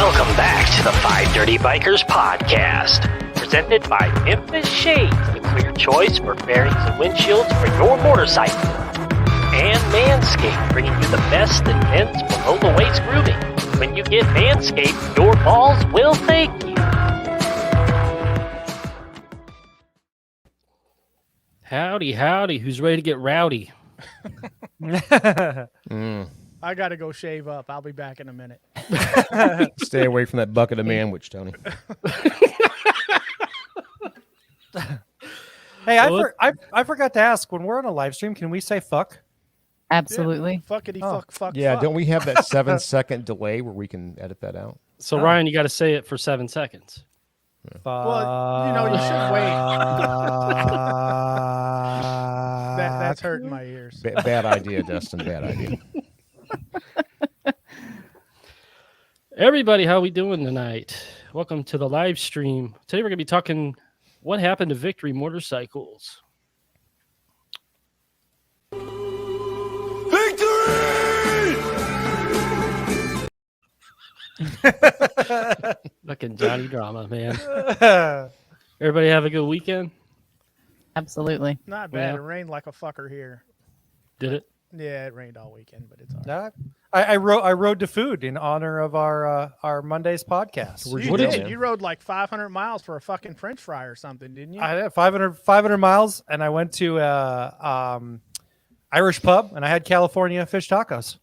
Welcome back to the Five Dirty Bikers podcast, presented by Memphis Shades, the clear choice for fairings and windshields for your motorcycle. And Manscaped, bringing you the best in men's below-the-waist grooming. When you get Manscaped, your balls will thank you. Howdy, howdy. Who's ready to get rowdy? I got to go shave up. I'll be back in a minute. Stay away from that bucket of manwich, Tony. Hey, I forgot to ask, when we're on a live stream, can we say fuck? Absolutely. Yeah, fuckity fuck, fuck, Yeah, fuck. don't we have that 7-second delay where we can edit that out? So, Ryan, you got to say it for 7 seconds. Well, you know, you should wait. That's hurting my ears. Bad idea, Dustin. Bad idea. Everybody, how we doing tonight? Welcome to the live stream. Today we're going to be talking what happened to Victory Motorcycles. Fucking Johnny Drama, man. Everybody have a good weekend? Absolutely. Not bad. Yeah. It rained like a fucker here. Did it? Yeah, it rained all weekend, but it's all right. I rode to food in honor of our Monday's podcast. Where'd You go, did. man? You rode like 500 miles for a fucking French fry or something, didn't you? I had 500 miles, and I went to Irish pub, and I had California fish tacos.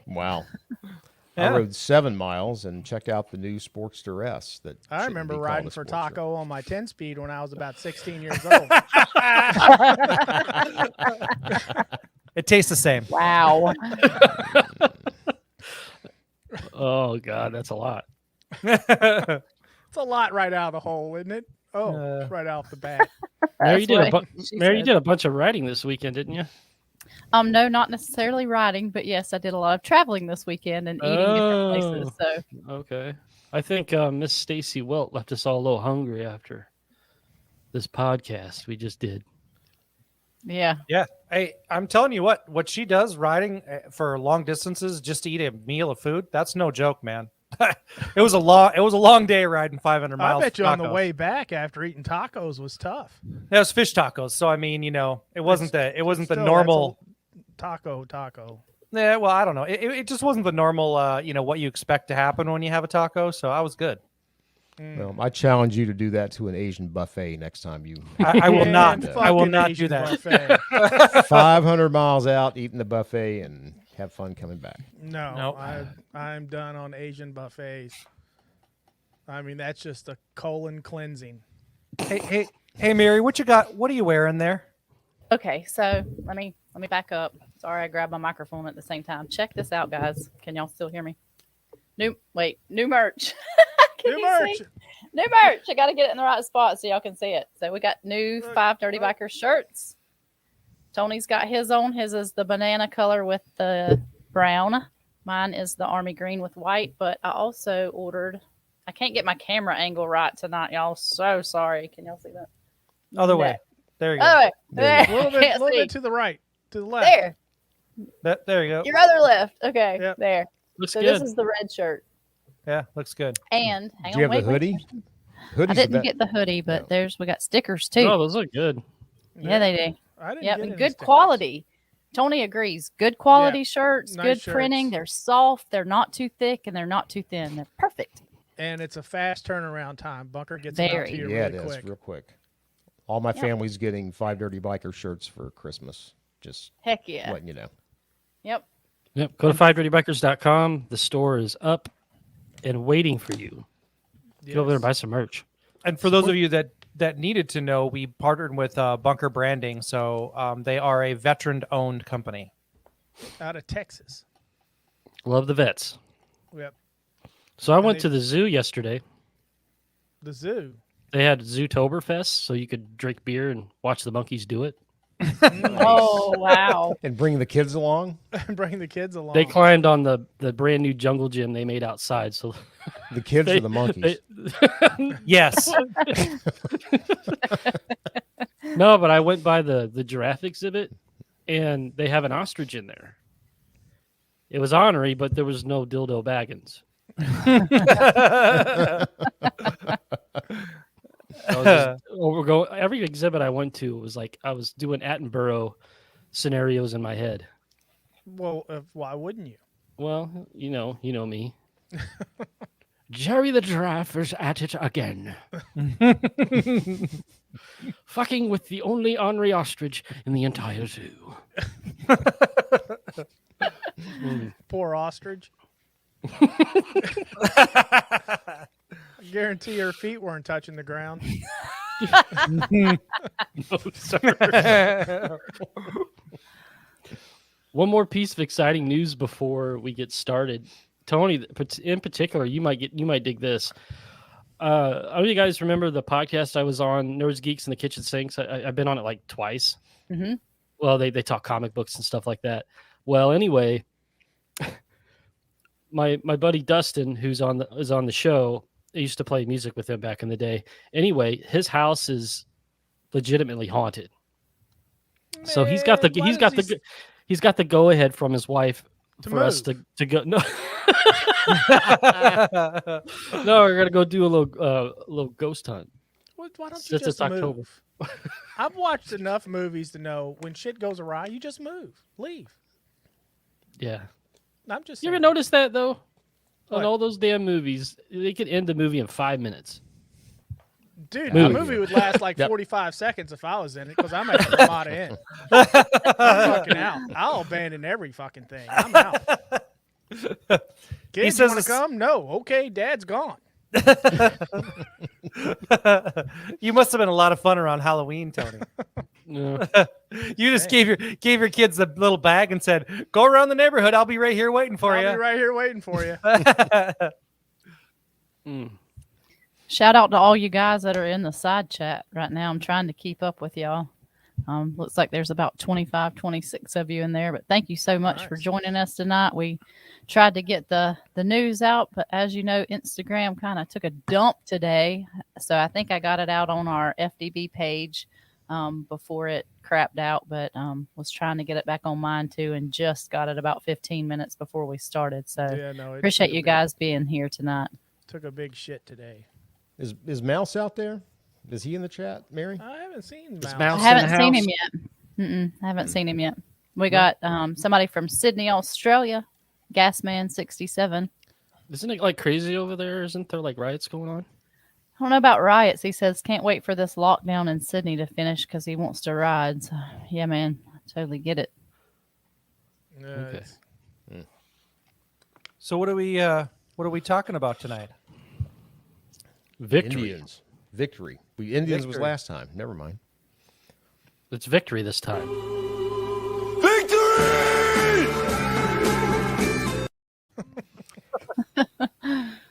Wow. Yeah. I rode 7 miles and checked out the new Sportster S. That I shouldn't remember be called riding a for Sportster. taco on my 10-speed when I was about 16 years old. It tastes the same. Wow. Oh, God, that's a lot. It's a lot right out of the hole, isn't it? Oh, right off the bat. Mary, you did, she Mary, you said. did a bunch of riding this weekend, didn't you? No, not necessarily riding, but yes, I did a lot of traveling this weekend and eating different places. So Okay. I think Miss Stacy Wilt left us all a little hungry after this podcast we just did. yeah, Yeah. Hey, I'm telling you what she does riding for long distances just to eat a meal of food. That's no joke, man. It was a long day riding 500 miles. I bet you for on the tacos. way back after eating tacos was tough. It was fish tacos. So I mean, it wasn't the Still, that's normal. taco. Yeah, well, I don't know. It just wasn't the normal, what you expect to happen when you have a taco. So I was good. Well, I challenge you to do that to an Asian buffet next time you. I will Man, not. I will fucking not Asian do that. buffet. 500 miles out, eating the buffet, and have fun coming back. No, Nope. I'm done on Asian buffets. I mean, that's just a colon cleansing. Hey, Mary, what you got? What are you wearing there? okay. So let me back up. Sorry, I grabbed my microphone at the same time. Check this out, guys. Can y'all still hear me? New merch. Can New you merch. see? New merch. I got to get it in the right spot so y'all can see it. So we got new 5 Dirty Bikers shirts. Tony's got his on. His is the banana color with the brown. Mine is the army green with white. But I also ordered. I can't get my camera angle right tonight, y'all. So sorry. Can y'all see that? Other way. There you go. Other way. There A little bit, Can't little see. bit to the right, to the left. There. There you go. Your other left. Okay. Yep. There. Looks So good. this is the red shirt. Yeah, looks good. And hang Do you on, have the wait. hoodie? I Hoodie's didn't the get the hoodie, but we got stickers too. Oh, those look good. Yeah, they do. I didn't Yep, get and any good stickers. quality. Tony agrees. Good quality shirts, Nice good shirts. printing. They're soft. They're not too thick, and they're not too thin. They're perfect. And it's a fast turnaround time. Bunker gets them out Very. to you Yeah, really it is quick. real quick. All my Yep. family's getting 5 Dirty Biker shirts for Christmas. Just Heck yeah. letting you know. Yep. Yep. Go to 5dirtybikers.com. The store is up and waiting for you. Get over there and buy some merch. And for those of you that needed to know, we partnered with Bunker Branding, so they are a veteran-owned company. Out of Texas. Love the vets. Yep. So I went they- to the zoo yesterday. The zoo. They had Zootoberfest, so you could drink beer and watch the monkeys do it. Oh wow. And bring the kids along. Bring the kids along. They climbed on the brand new jungle gym they made outside. So The kids They- are the monkeys. Yes. no, but I went by the giraffe exhibit, and they have an ostrich in there. It was ornery, but there was no dildo baggins. Every exhibit I went to was like I was doing Attenborough scenarios in my head. Well, why wouldn't you? Well, you know me. Jerry the giraffe is at it again. Fucking with the only ornery ostrich in the entire zoo. Poor ostrich. I guarantee her feet weren't touching the ground. No, sir. One more piece of exciting news before we get started. Tony, in particular, you might dig this. I don't know you guys remember the podcast I was on, Nerds, Geeks, and the Kitchen Sinks. I've been on it like twice. Mm-hmm. Well, they talk comic books and stuff like that. Well, anyway, my buddy Dustin, who's on the show, I used to play music with him back in the day. Anyway, his house is legitimately haunted. So he's got the go ahead from his wife for us to go. No, no, we're gonna go do a little ghost hunt. Why don't you Since just it's October. move? I've watched enough movies to know when shit goes awry, you just move, leave. Yeah. I'm just. You ever saying. notice that though? On What? all those damn movies, they could end the movie in 5 minutes. Dude, Movie. the movie would last like Yep. 45 seconds if I was in it because I'm at the Ramada Inn. I'm fucking out. I'll abandon every fucking thing. I'm out. Kids, says want to this- come? No. Okay, Dad's gone. You must have been a lot of fun around Halloween, Tony. No. You just gave your kids a little bag and said, "Go around the neighborhood. I'll be right here waiting for I'll you." be right here waiting for you. Mm. Shout out to all you guys that are in the side chat right now. I'm trying to keep up with y'all. Looks like there's about 25, 26 of you in there, but thank you so much for Nice. joining us tonight. We tried to get the news out, but as you know, Instagram kind of took a dump today. So I think I got it out on our FDB page before it crapped out, but was trying to get it back on mine too and just got it about 15 minutes before we started. So Yeah, no. appreciate you guys being here tonight. Took a big shit today. Is Mouse out there? Is he in the chat, Mary? I haven't seen Is Mouse. Mouse I in haven't the seen house? him yet. I haven't seen him yet. We got somebody from Sydney, Australia, Gasman67. Isn't it like crazy over there? Isn't there like riots going on? I don't know about riots. He says can't wait for this lockdown in Sydney to finish because he wants to ride. So yeah, man, I totally get it. Okay. it's- So what are we talking about tonight? Victory. Indians. Victory. Indians was Victory. last time. Never mind. It's victory this time.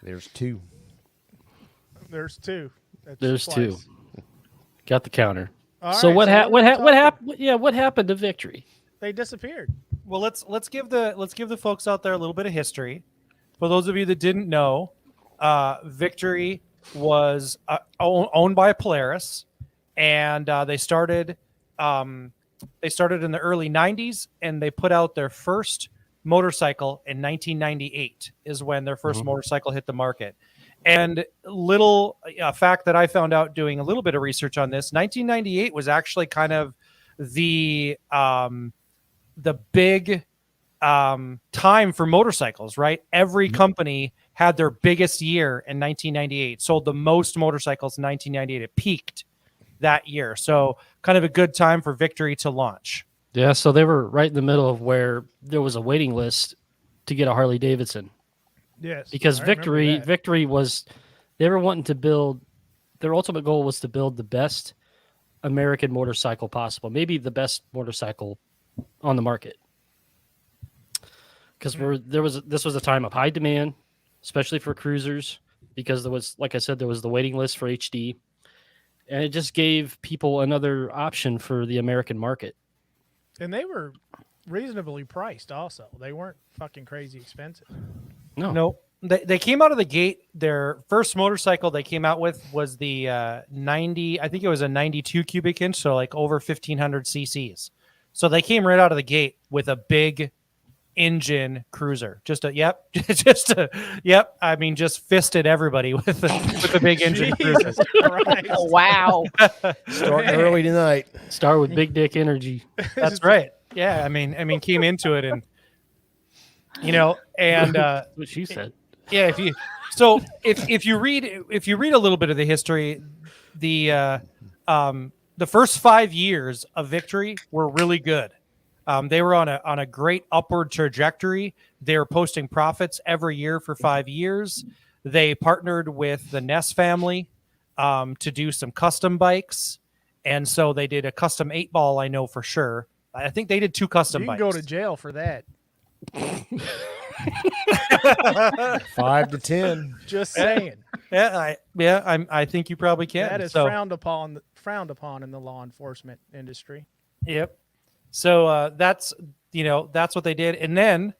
There's two. There's two. That's There's twice. two. Got the counter. All So right, what we're what talking- happened? Yeah, what happened to victory? They disappeared. Well, let's give the folks out there a little bit of history. For those of you that didn't know, Victory was owned by Polaris, and they started in the early '90s, and they put out their first motorcycle in 1998. Is when their 1st motorcycle hit the market. And little fact that I found out doing a little bit of research on this: 1998 was actually kind of the big time for motorcycles, right? Every company had their biggest year in 1998, sold the most motorcycles in 1998. It peaked that year. So kind of a good time for Victory to launch. Yeah, so they were right in the middle of where there was a waiting list to get a Harley-Davidson. Yes. Because I remember that. victory was, they were wanting to build, their ultimate goal was to build the best American motorcycle possible, maybe the best motorcycle on the market. Because this was a time of high demand, especially for cruisers, because there was, like I said, there was the waiting list for HD, and it just gave people another option for the American market. And they were reasonably priced also. They weren't fucking crazy expensive. No, they came out of the gate. Their first motorcycle they came out with was the 90. I think it was a 92 cubic inch, so like over 1,500 cc's. So they came right out of the gate with a big engine cruiser. Just a yep. I mean, just fisted everybody with the big engine cruiser. Jesus Christ. Oh, wow. Starting early tonight. Start with big dick energy. That's right. Yeah, I mean, came into it and and That's what she said. yeah, if you read a little bit of the history, the first 5 years of Victory were really good. They were on a great upward trajectory. They were posting profits every year for 5 years. They partnered with the Ness family to do some custom bikes, and so they did a custom 8-ball. I know for sure. I think they did 2 custom You can bikes. go to jail for that. 5 to 10. Just saying. I think you probably can. That is So- frowned upon in the law enforcement industry. Yep. So that's what they did, and then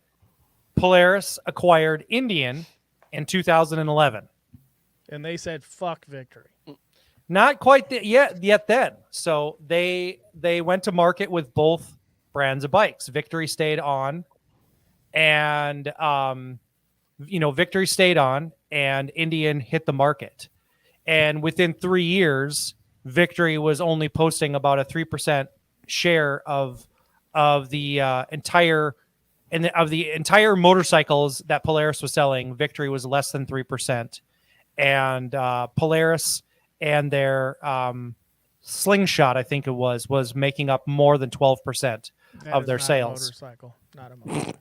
Polaris acquired Indian in 2011. And they said, fuck Victory. Not quite yet then. So they went to market with both brands of bikes. Victory stayed on, and Victory stayed on, and Indian hit the market. And within 3 years, Victory was only posting about a 3% share of the entire motorcycles that Polaris was selling. Victory was less than 3%, and Polaris and their Slingshot, I think it was making up more than 12% That of is their not a sales. motorcycle, not a motorcycle.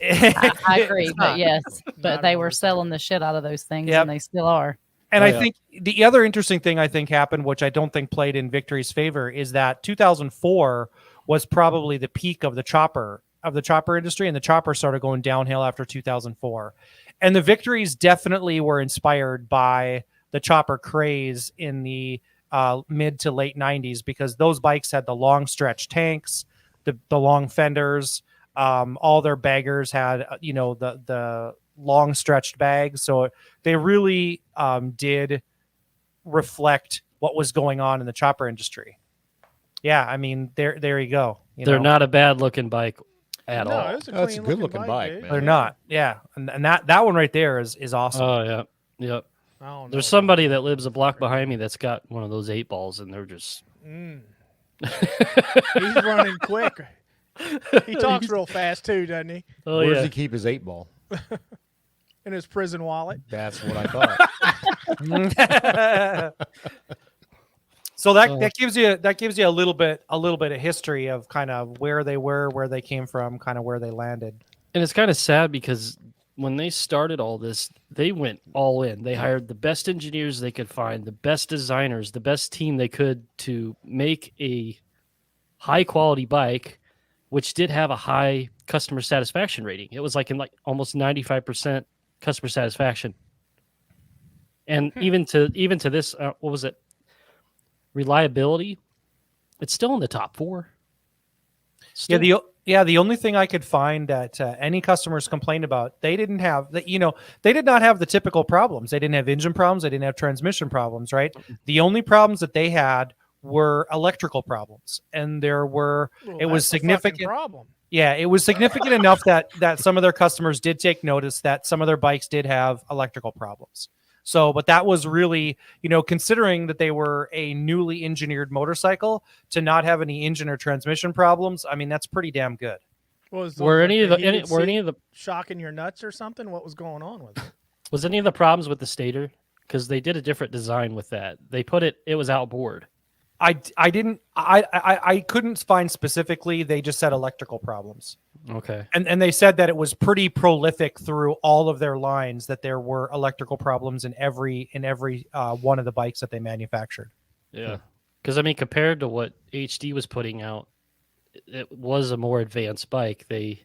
I agree, It's but not. yes, Not but a they were motorcycle. selling the shit out of those things, Yep. and they still are. And Oh, I yeah. think the other interesting thing I think happened, which I don't think played in Victory's favor, is that 2004 was probably the peak of the chopper industry, and the chopper started going downhill after 2004. And the Victories definitely were inspired by the chopper craze in the mid to late 90s, because those bikes had the long stretch tanks, the long fenders, all their baggers had the long stretched bags, so they really did reflect what was going on in the chopper industry. Yeah, I mean, there you go. They're not a bad looking bike at No, all. it's a That's a clean good-looking bike, dude. man. They're not. Yeah, and that one right there is awesome. Oh yeah, yep. I don't know There's about somebody that. that lives a block behind me that's got one of those 8-balls, and they're just. Mm. He's running quick. He talks real fast too, doesn't he? Oh Where does yeah. he keep his 8-ball? In his prison wallet. That's what I thought. So that gives you a little bit of history of kind of where they were, where they came from, kind of where they landed. And it's kind of sad because when they started all this, they went all in. They hired the best engineers they could find, the best designers, the best team they could to make a high quality bike, which did have a high customer satisfaction rating. It was like almost 95% customer satisfaction. And even to this, what was it? Reliability. It's still in the top 4. Still. The only thing I could find that any customers complained about, they did not have the typical problems. They didn't have engine problems. They didn't have transmission problems, right? The only problems that they had were electrical problems, and it was That's a fucking significant. problem. Yeah, it was significant enough that some of their customers did take notice that some of their bikes did have electrical problems. So, but that was really, considering that they were a newly engineered motorcycle, to not have any engine or transmission problems, I mean, that's pretty damn good. Were any of the shocking your nuts or something? What was going on with it? Was any of the problems with the stator? Because they did a different design with that. They put it was outboard. I couldn't find specifically. They just said electrical problems. Okay. And they said that it was pretty prolific through all of their lines, that there were electrical problems in every one of the bikes that they manufactured. Yeah. Because I mean, compared to what HD was putting out, it was a more advanced bike. It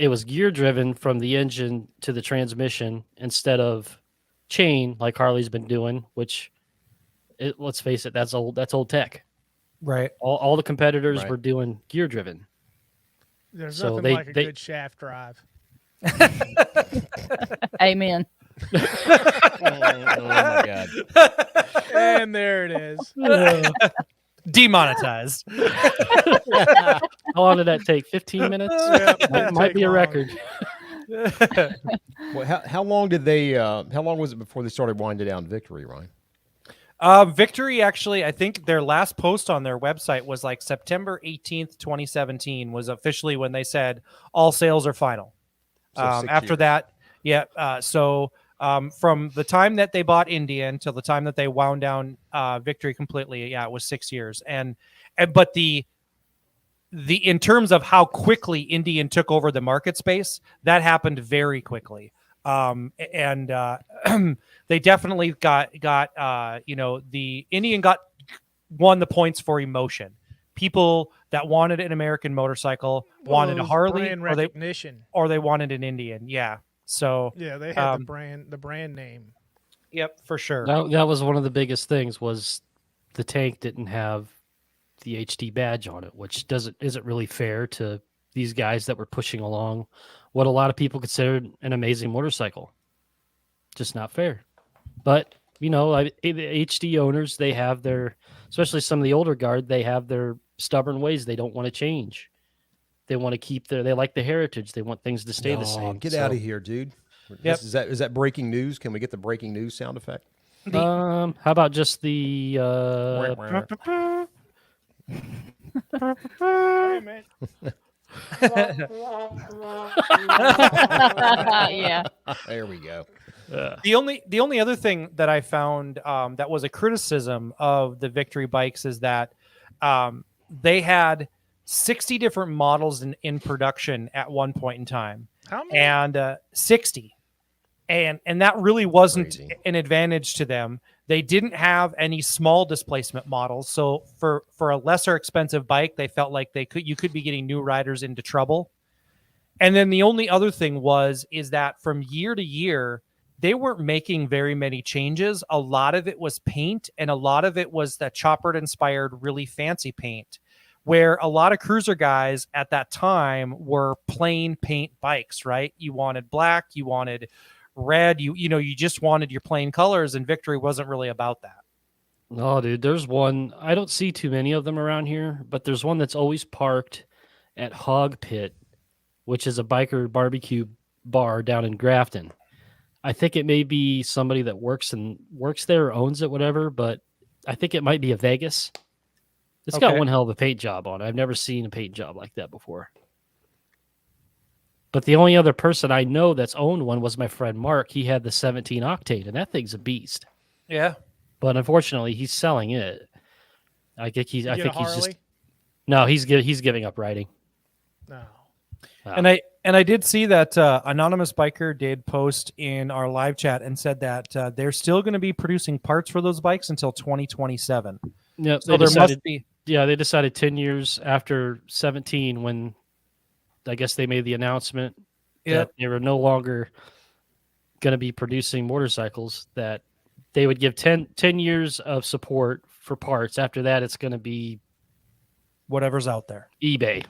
was gear driven from the engine to the transmission instead of chain like Harley's been doing, which let's face it, that's old tech. Right. All the competitors Right. were doing gear driven. There's So nothing they- like a they- good shaft drive. Amen. Oh my God. And there it is. Demonetized. How long did that take? 15 minutes? Yeah, Might be a long. record. Well, how long did they? How long was it before they started winding down Victory, Ryan? Victory, actually, I think their last post on their website was like September 18th, 2017 was officially when they said all sales are final. So 6 After years. that, yeah. So from the time that they bought Indian till the time that they wound down Victory completely, yeah, it was 6 years. But the in terms of how quickly Indian took over the market space, that happened very quickly. They definitely got the Indian won the points for emotion. People that wanted an American motorcycle wanted a Harley, brand recognition, or they wanted an Indian. Yeah. So yeah, they had the brand name. Yep, for sure. That was one of the biggest things was the tank didn't have the HD badge on it, which isn't really fair to these guys that were pushing along what a lot of people considered an amazing motorcycle. Just not fair. But the HD owners, they have their, especially some of the older guard, they have their stubborn ways. They don't want to change. They want to keep they like the heritage. They want things to stay the same. Get out of here, dude. Yep. Is that breaking news? Can we get the breaking news sound effect? How about just the Hey, man. Yeah. There we go. The only other thing that I found that was a criticism of the Victory bikes is that they had 60 different models in production at one point in time. How many? And 60. And that really wasn't Crazy. an advantage to them. They didn't have any small displacement models. So for a lesser expensive bike, they felt like you could be getting new riders into trouble. And then the only other thing is that from year to year, they weren't making very many changes. A lot of it was paint, and a lot of it was that choppered inspired, really fancy paint, where a lot of cruiser guys at that time were plain paint bikes, right? You wanted black, you wanted red, you just wanted your plain colors, and Victory wasn't really about that. No, dude, there's one. I don't see too many of them around here, but there's one that's always parked at Hog Pit, which is a biker barbecue bar down in Grafton. I think it may be somebody that works there or owns it, whatever, but I think it might be a Vegas. It's got Okay. one hell of a paint job on it. I've never seen a paint job like that before. But the only other person I know that's owned one was my friend Mark. He had the 17 octane, and that thing's a beast. Yeah. But unfortunately, he's selling it. I think he's. You I get think a he's just. Harley? No, he's giving up riding. No. And I did see that Anonymous Biker did post in our live chat and said that they're still going to be producing parts for those bikes until 2027. Yeah, So there must be. Yeah, they decided 10 years after 17 when I guess they made the announcement that they were no longer going to be producing motorcycles, that they would give 10 years of support for parts. After that, it's going to be Whatever's out there. eBay,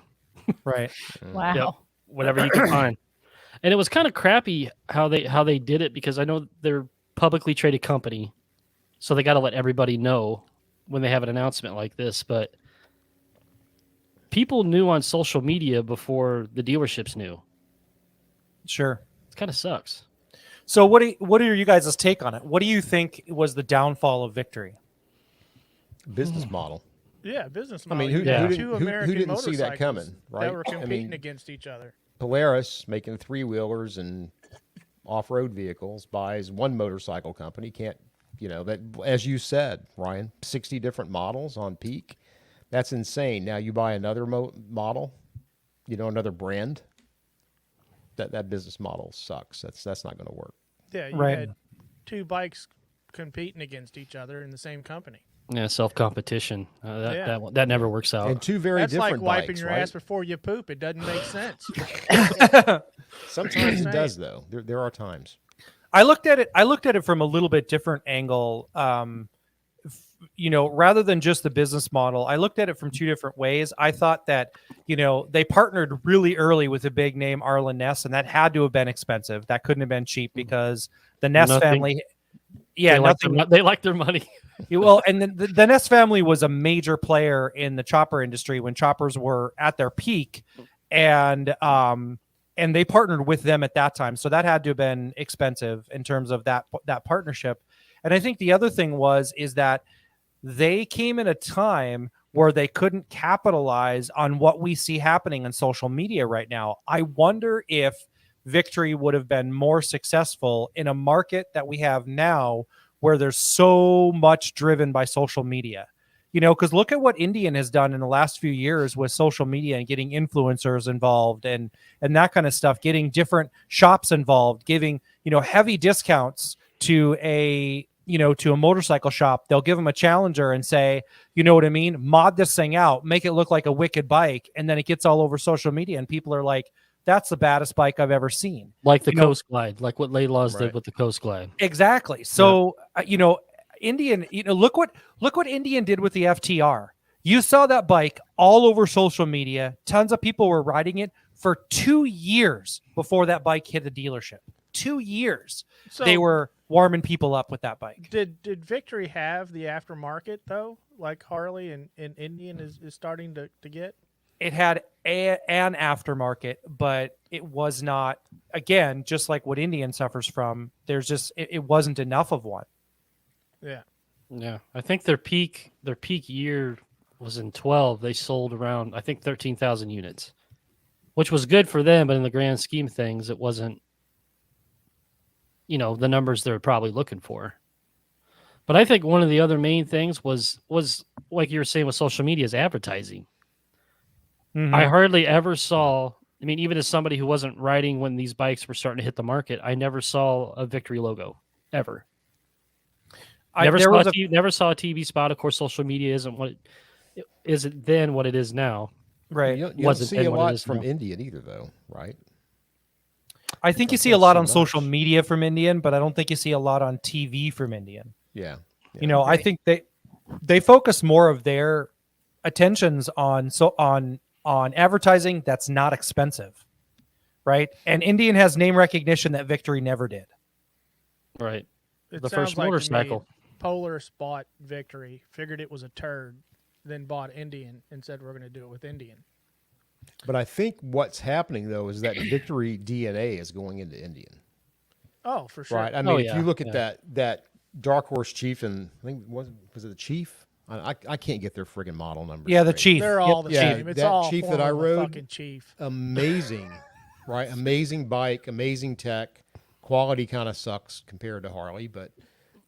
Right. Wow. Yep. Whatever you can find. And it was kind of crappy how they did it, because I know they're a publicly traded company, so they got to let everybody know when they have an announcement like this. But people knew on social media before the dealerships knew. Sure. It kind of sucks. So what are you guys' take on it? What do you think was the downfall of Victory? Business model. Yeah, business I model. mean, who You had didn't- two who American didn't see that motorcycles coming, right? That were I competing mean- against each other. Polaris making three-wheelers and off-road vehicles buys one motorcycle company. Can't, that, as you said, Ryan, 60 different models on peak. That's insane. Now you buy another model, another brand. That business model sucks. That's not going to work. Yeah, you Right. had two bikes competing against each other in the same company. Yeah, self-competition. Yeah. That never works out. And two very That's different like wiping bikes, your right? ass before you poop. It doesn't make sense. Sometimes it does, though. There are times. I looked at it from a little bit different angle. Rather than just the business model, I looked at it from two different ways. I thought that, they partnered really early with a big name, Arlen Ness, and that had to have been expensive. That couldn't have been cheap because the Ness Nothing. family. Yeah, they like their money. Well, and then the Ness family was a major player in the chopper industry when choppers were at their peak, and they partnered with them at that time. So that had to have been expensive in terms of that partnership. And I think the other thing is that they came in a time where they couldn't capitalize on what we see happening on social media right now. I wonder if Victory would have been more successful in a market that we have now where there's so much driven by social media. Because look at what Indian has done in the last few years with social media and getting influencers involved and that kind of stuff, getting different shops involved, giving, heavy discounts to a motorcycle shop. They'll give them a Challenger and say, you know what I mean? Mod this thing out, make it look like a wicked bike. And then it gets all over social media and people are like, that's the baddest bike I've ever seen. Like the Coast Glide, like what Laidlaws did with the Coast Glide. Exactly. So, Indian, look what Indian did with the FTR. You saw that bike all over social media. Tons of people were riding it for 2 years before that bike hit the dealership. 2 years. So they were warming people up with that bike. Did Victory have the aftermarket though, like Harley and Indian is starting to get? It had an aftermarket, but it was not, again, just like what Indian suffers from. There's just it wasn't enough of one. Yeah. I think their peak year was in 12. They sold around, I think, 13,000 units, which was good for them, but in the grand scheme of things, it wasn't, the numbers they're probably looking for. But I think one of the other main things was like you were saying with social media is advertising. Mm-hmm. I hardly ever saw, even as somebody who wasn't riding when these bikes were starting to hit the market, I never saw a Victory logo ever. Never saw a TV spot. Of course, social media isn't then what it is now. Right. You don't see a lot from Indian either, though, right? I think you see a lot on social media from Indian, but I don't think you see a lot on TV from Indian. Yeah. I think they focus more of their attentions on advertising that's not expensive, right? And Indian has name recognition that Victory never did. Right. It The sounds first like to me motorcycle. Polaris bought Victory, figured it was a turd, then bought Indian and said we're going to do it with Indian. But I think what's happening though is that Victory DNA is going into Indian. Oh, for sure. Right. I mean, if you look at that Dark Horse Chieftain, I think was it the Chief? I can't get their friggin' model numbers. Yeah, the straight. Chief. They're all the same. It's that all Chief that I form of a rode, fucking Chief. Amazing, right? Amazing bike, amazing tech. Quality kind of sucks compared to Harley, but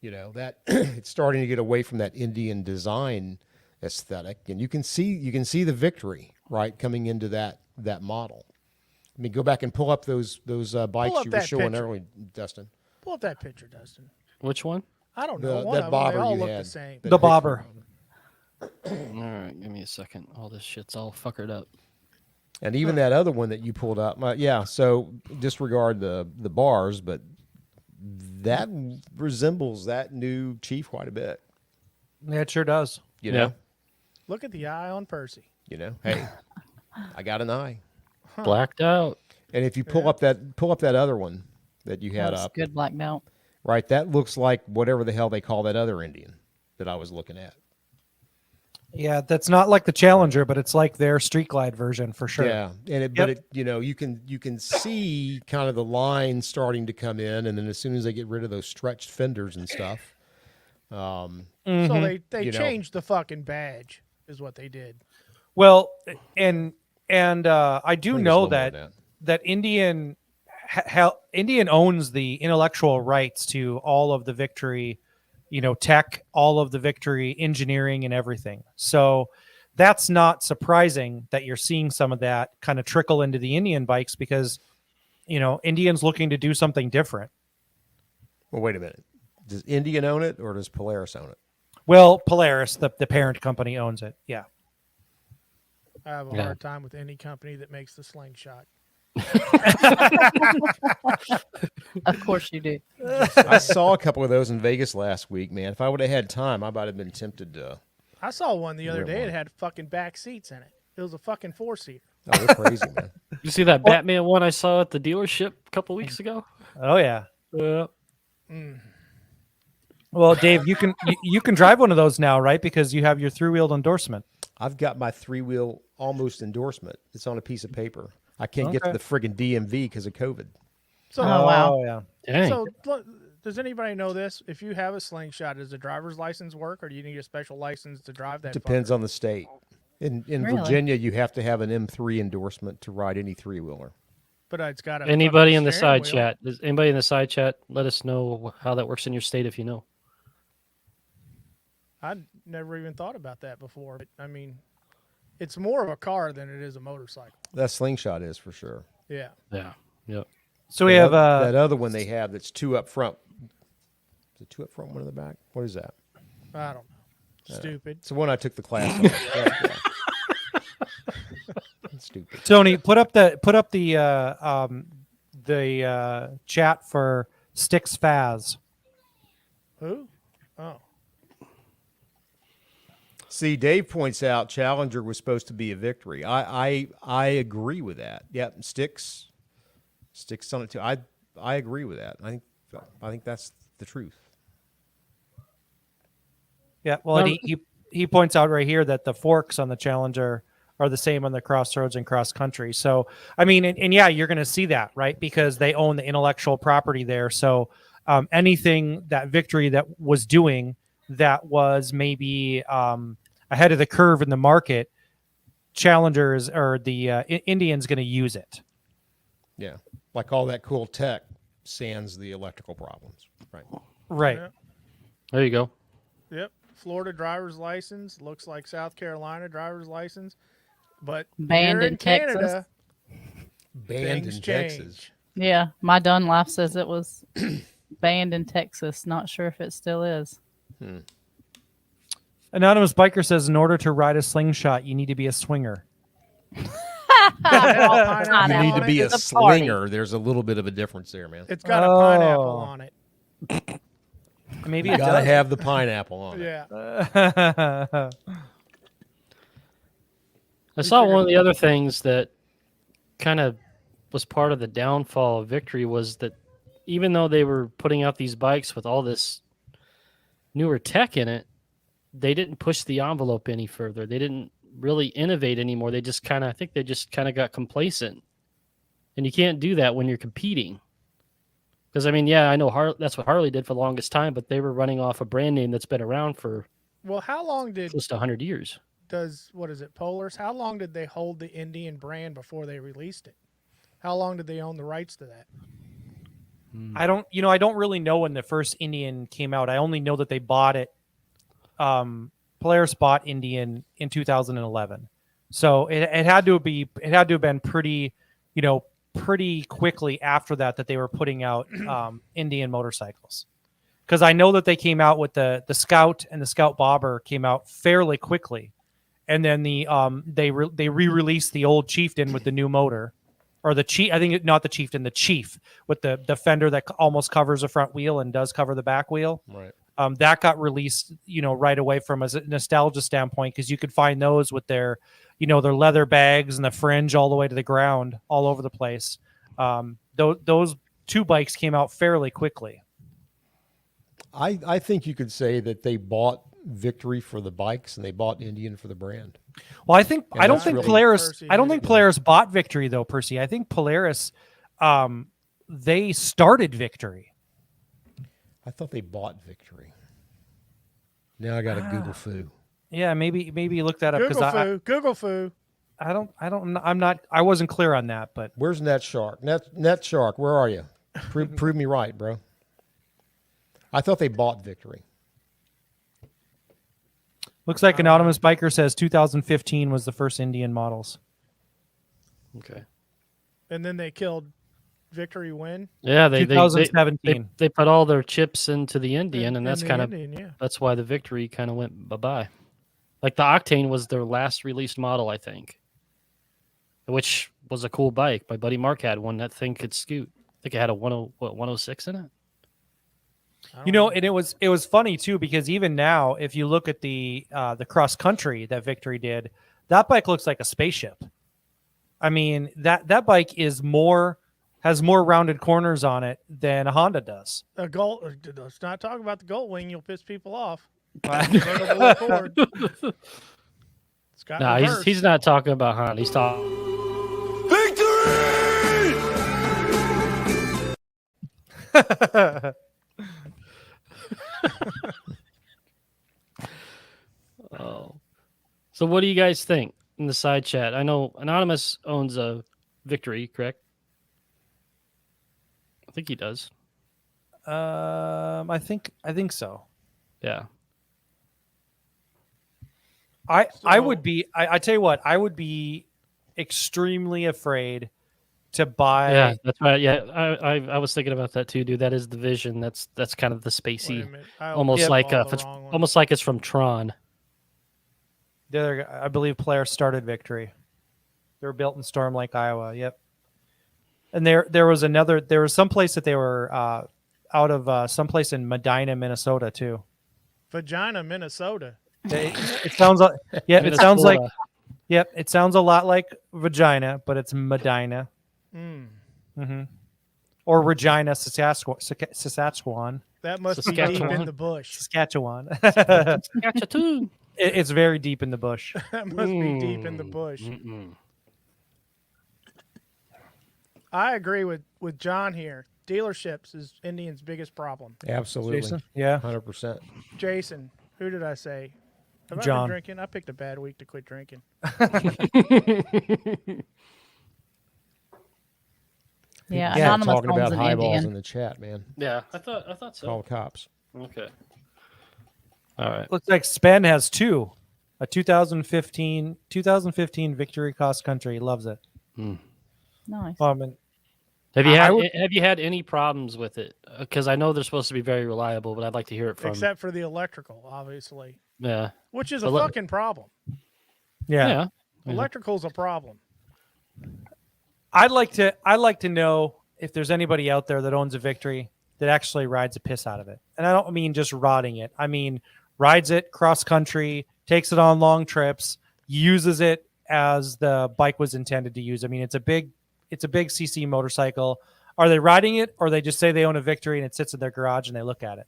that it's starting to get away from that Indian design aesthetic, and you can see the Victory right coming into that model. I mean, go back and pull up those bikes you were showing earlier, Dustin. Pull up that picture, Dustin. Which one? I don't know. One that of them, bobber they all you look had. the same. The bobber. All right, give me a second. All this shit's all fuckered up. And even that other one that you pulled up, so disregard the bars, but that resembles that new Chief quite a bit. Yeah, it sure does. You know? Look at the eye on Percy. Hey, I got an eye. Blacked out. And if you pull up that other one that you had That's up, good black belt. right, that looks like whatever the hell they call that other Indian that I was looking at. Yeah, that's not like the Challenger, but it's like their Street Glide version for sure. Yeah, and but you can see kind of the line starting to come in, and then as soon as they get rid of those stretched fenders and stuff, So they You know. changed the fucking badge, is what they did. Well, and I do Bring us a know little more of that Indian Indian owns the intellectual rights to all of the Victory, tech, all of the Victory engineering and everything. So that's not surprising that you're seeing some of that kind of trickle into the Indian bikes because, Indian's looking to do something different. Well, wait a minute. Does Indian own it or does Polaris own it? Well, Polaris, the parent company, owns it. Yeah. I have a hard time with any company that makes the slingshot. Of course you do. I saw a couple of those in Vegas last week, man. If I would have had time, I might have been tempted to. I saw one the other Rent day. one. It had fucking back seats in it. It was a fucking 4-seater. Oh, they're crazy, man. You see that Batman one I saw at the dealership a couple weeks ago? Oh, yeah. Yeah. Well, Dave, you can drive one of those now, right? Because you have your 3-wheeled endorsement. I've got my 3-wheel almost endorsement. It's on a piece of paper. I can't get to the friggin' DMV because of COVID. So, Oh, wow. yeah. Dang. so does anybody know this? If you have a slingshot, does the driver's license work, or do you need a special license to drive that? Depends on the state. In Really? Virginia, you have to have an M3 endorsement to ride any 3-wheeler. But it's got a Anybody in the steering side wheel. chat? Does anybody in the side chat let us know how that works in your state if you know? I never even thought about that before. But, I mean, it's more of a car than it is a motorcycle. That slingshot is for sure. Yeah. Yeah. Yep. So we have that other one they have that's 2 up front. Is it 2 up front, 1 in the back? What is that? I don't know. Stupid. It's the one I took the class on. Yeah. That's stupid. Tony, put up the chat for Styx Faz. Who? Oh. See, Dave points out Challenger was supposed to be a victory. I agree with that. Yep, Styx on it too. I agree with that. I think that's the truth. Yeah, well, and he points out right here that the forks on the Challenger are the same on the Crossroads and Cross Country. So, I mean, and yeah, you're going to see that, right? Because they own the intellectual property there. So anything that Victory that was doing that was maybe ahead of the curve in the market, Challengers or the Indian's going to use it. Yeah, like all that cool tech sans the electrical problems. Right. Right. Yeah. There you go. Yep. Florida driver's license looks like South Carolina driver's license, but Banned here in Texas. Canada, Banned things in Texas. change. Yeah, my Dunlap says it was banned in Texas. Not sure if it still is. Anonymous Biker says, in order to ride a slingshot, you need to be a swinger. You Pineapple need on to it. be a It's a party. slinger. There's a little bit of a difference there, man. It's got a pineapple Oh. on it. Maybe You it gotta does. have the pineapple on it. Yeah. I saw one of the other things that kind of was part of the downfall of Victory was that even though they were putting out these bikes with all this newer tech in it, they didn't push the envelope any further. They didn't really innovate anymore. They just kind of, I think they just kind of got complacent. And you can't do that when you're competing. Because, I mean, yeah, I know that's what Harley did for the longest time, but they were running off a brand name that's been around for Well, how long did close to 100 years. what is it, Polars? How long did they hold the Indian brand before they released it? How long did they own the rights to that? I don't really know when the first Indian came out. I only know that they bought it. Polaris bought Indian in 2011. So it had to have been pretty quickly after that they were putting out Indian motorcycles. Because I know that they came out with the Scout, and the Scout Bobber came out fairly quickly. And then they re-released the old Chieftain with the new motor. Or the Chief, I think not the Chieftain, the Chief with the fender that almost covers the front wheel and does cover the back wheel. Right. That got released, right away from a nostalgia standpoint, because you could find those with their leather bags and the fringe all the way to the ground, all over the place. Those two bikes came out fairly quickly. I think you could say that they bought Victory for the bikes and they bought Indian for the brand. Well, I don't that's think really Polaris. Percy I don't did think it. Polaris bought Victory though, Percy. I think Polaris, they started Victory. I thought they bought Victory. Now I got to Google foo. Yeah, maybe look that up, because Google foo. I wasn't clear on that, but Where's Net Shark? Net Shark, where are you? Prove me right, bro. I thought they bought Victory. looks like Anonymous Biker says 2015 was the first Indian models. Okay. And then they killed Victory when? Yeah, they 2017. they put all their chips into the Indian, and that's the kind of Indian, yeah. that's why the Victory kind of went bye-bye. Like the Octane was their last released model, I think, which was a cool bike. My buddy Mark had one. That thing could scoot. I think it had a 106 in it. And it was funny too, because even now, if you look at the cross country that Victory did, that bike looks like a spaceship. I mean, that bike is more has more rounded corners on it than a Honda does. A gold. Let's not talk about the Goldwing. You'll piss people off. Convertible Accord. It's got No, reverse. he's not talking about Honda. He's talking. Oh, so what do you guys think in the side chat? I know Anonymous owns a Victory, correct? I think he does. I think so. Yeah. I would be. I tell you what, I would be extremely afraid to buy. Yeah, that's right. Yeah, I was thinking about that too, dude. That is the Vision. That's kind of the Wait a spacey, minute. I almost opened like all the wrong one. almost like it's from Tron. The other, I believe, Polaris started Victory. They were built in Storm Lake, Iowa. Yep. And there was some place that they were out of someplace in Medina, Minnesota too. Vagina, Minnesota. It sounds like it sounds like Minnesota. it sounds a lot like vagina, but it's Medina. Mm. Mm-hmm. Or Regina, Saskatchewan. That must be deep Saskatchewan. in the bush. Saskatchewan. Saskatchewan. It's very deep in the bush. That must be deep in the bush. Mm-mm. I agree with John here. Dealerships is Indian's biggest problem. Absolutely. Jason? Yeah. 100%. Jason, who did I say? Have I John. been drinking? I picked a bad week to quit drinking. Yeah, Yeah, Anonymous talking owns about an highballs Indian. in the chat, man. Yeah, I thought so. Call the cops. Okay. All right. Looks like Spen has two. A 2015 Victory Cross Country. Loves it. Nice. Have you I had would- have you had any problems with it? Because I know they're supposed to be very reliable, but I'd like to hear it from. Except for the electrical, obviously, Yeah. which is a Ele- fucking problem. Yeah. Yeah. Electrical's a problem. I'd like to know if there's anybody out there that owns a Victory that actually rides the piss out of it. And I don't mean just rodding it. I mean rides it cross country, takes it on long trips, uses it as the bike was intended to use. I mean, it's a big CC motorcycle. Are they riding it, or they just say they own a Victory and it sits in their garage and they look at it?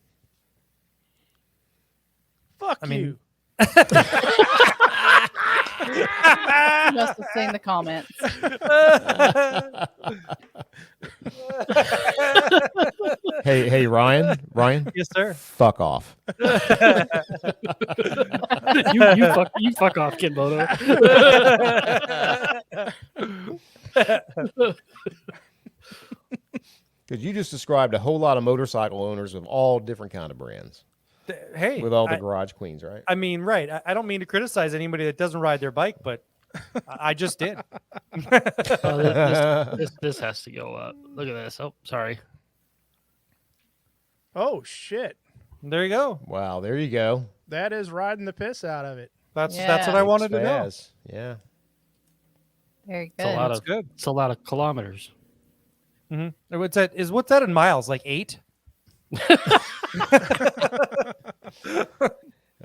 Fuck I mean- you. You must have seen the comments. Hey, Ryan. Yes, sir. Fuck off. you fuck off, Kid Moto. Because you just described a whole lot of motorcycle owners of all different kind of brands Hey, with all the garage queens, right? I mean, right. I don't mean to criticize anybody that doesn't ride their bike, but I just did. Oh, this has to go up. Look at this. Oh, sorry. Oh shit. There you go. Wow, there you go. That is riding the piss out of it. That's Yeah. what I wanted to know. Spaz. Yeah. Very It's a lot good. That's of good. it's a lot of kilometers. Mm-hmm. What's that in miles? Like 8?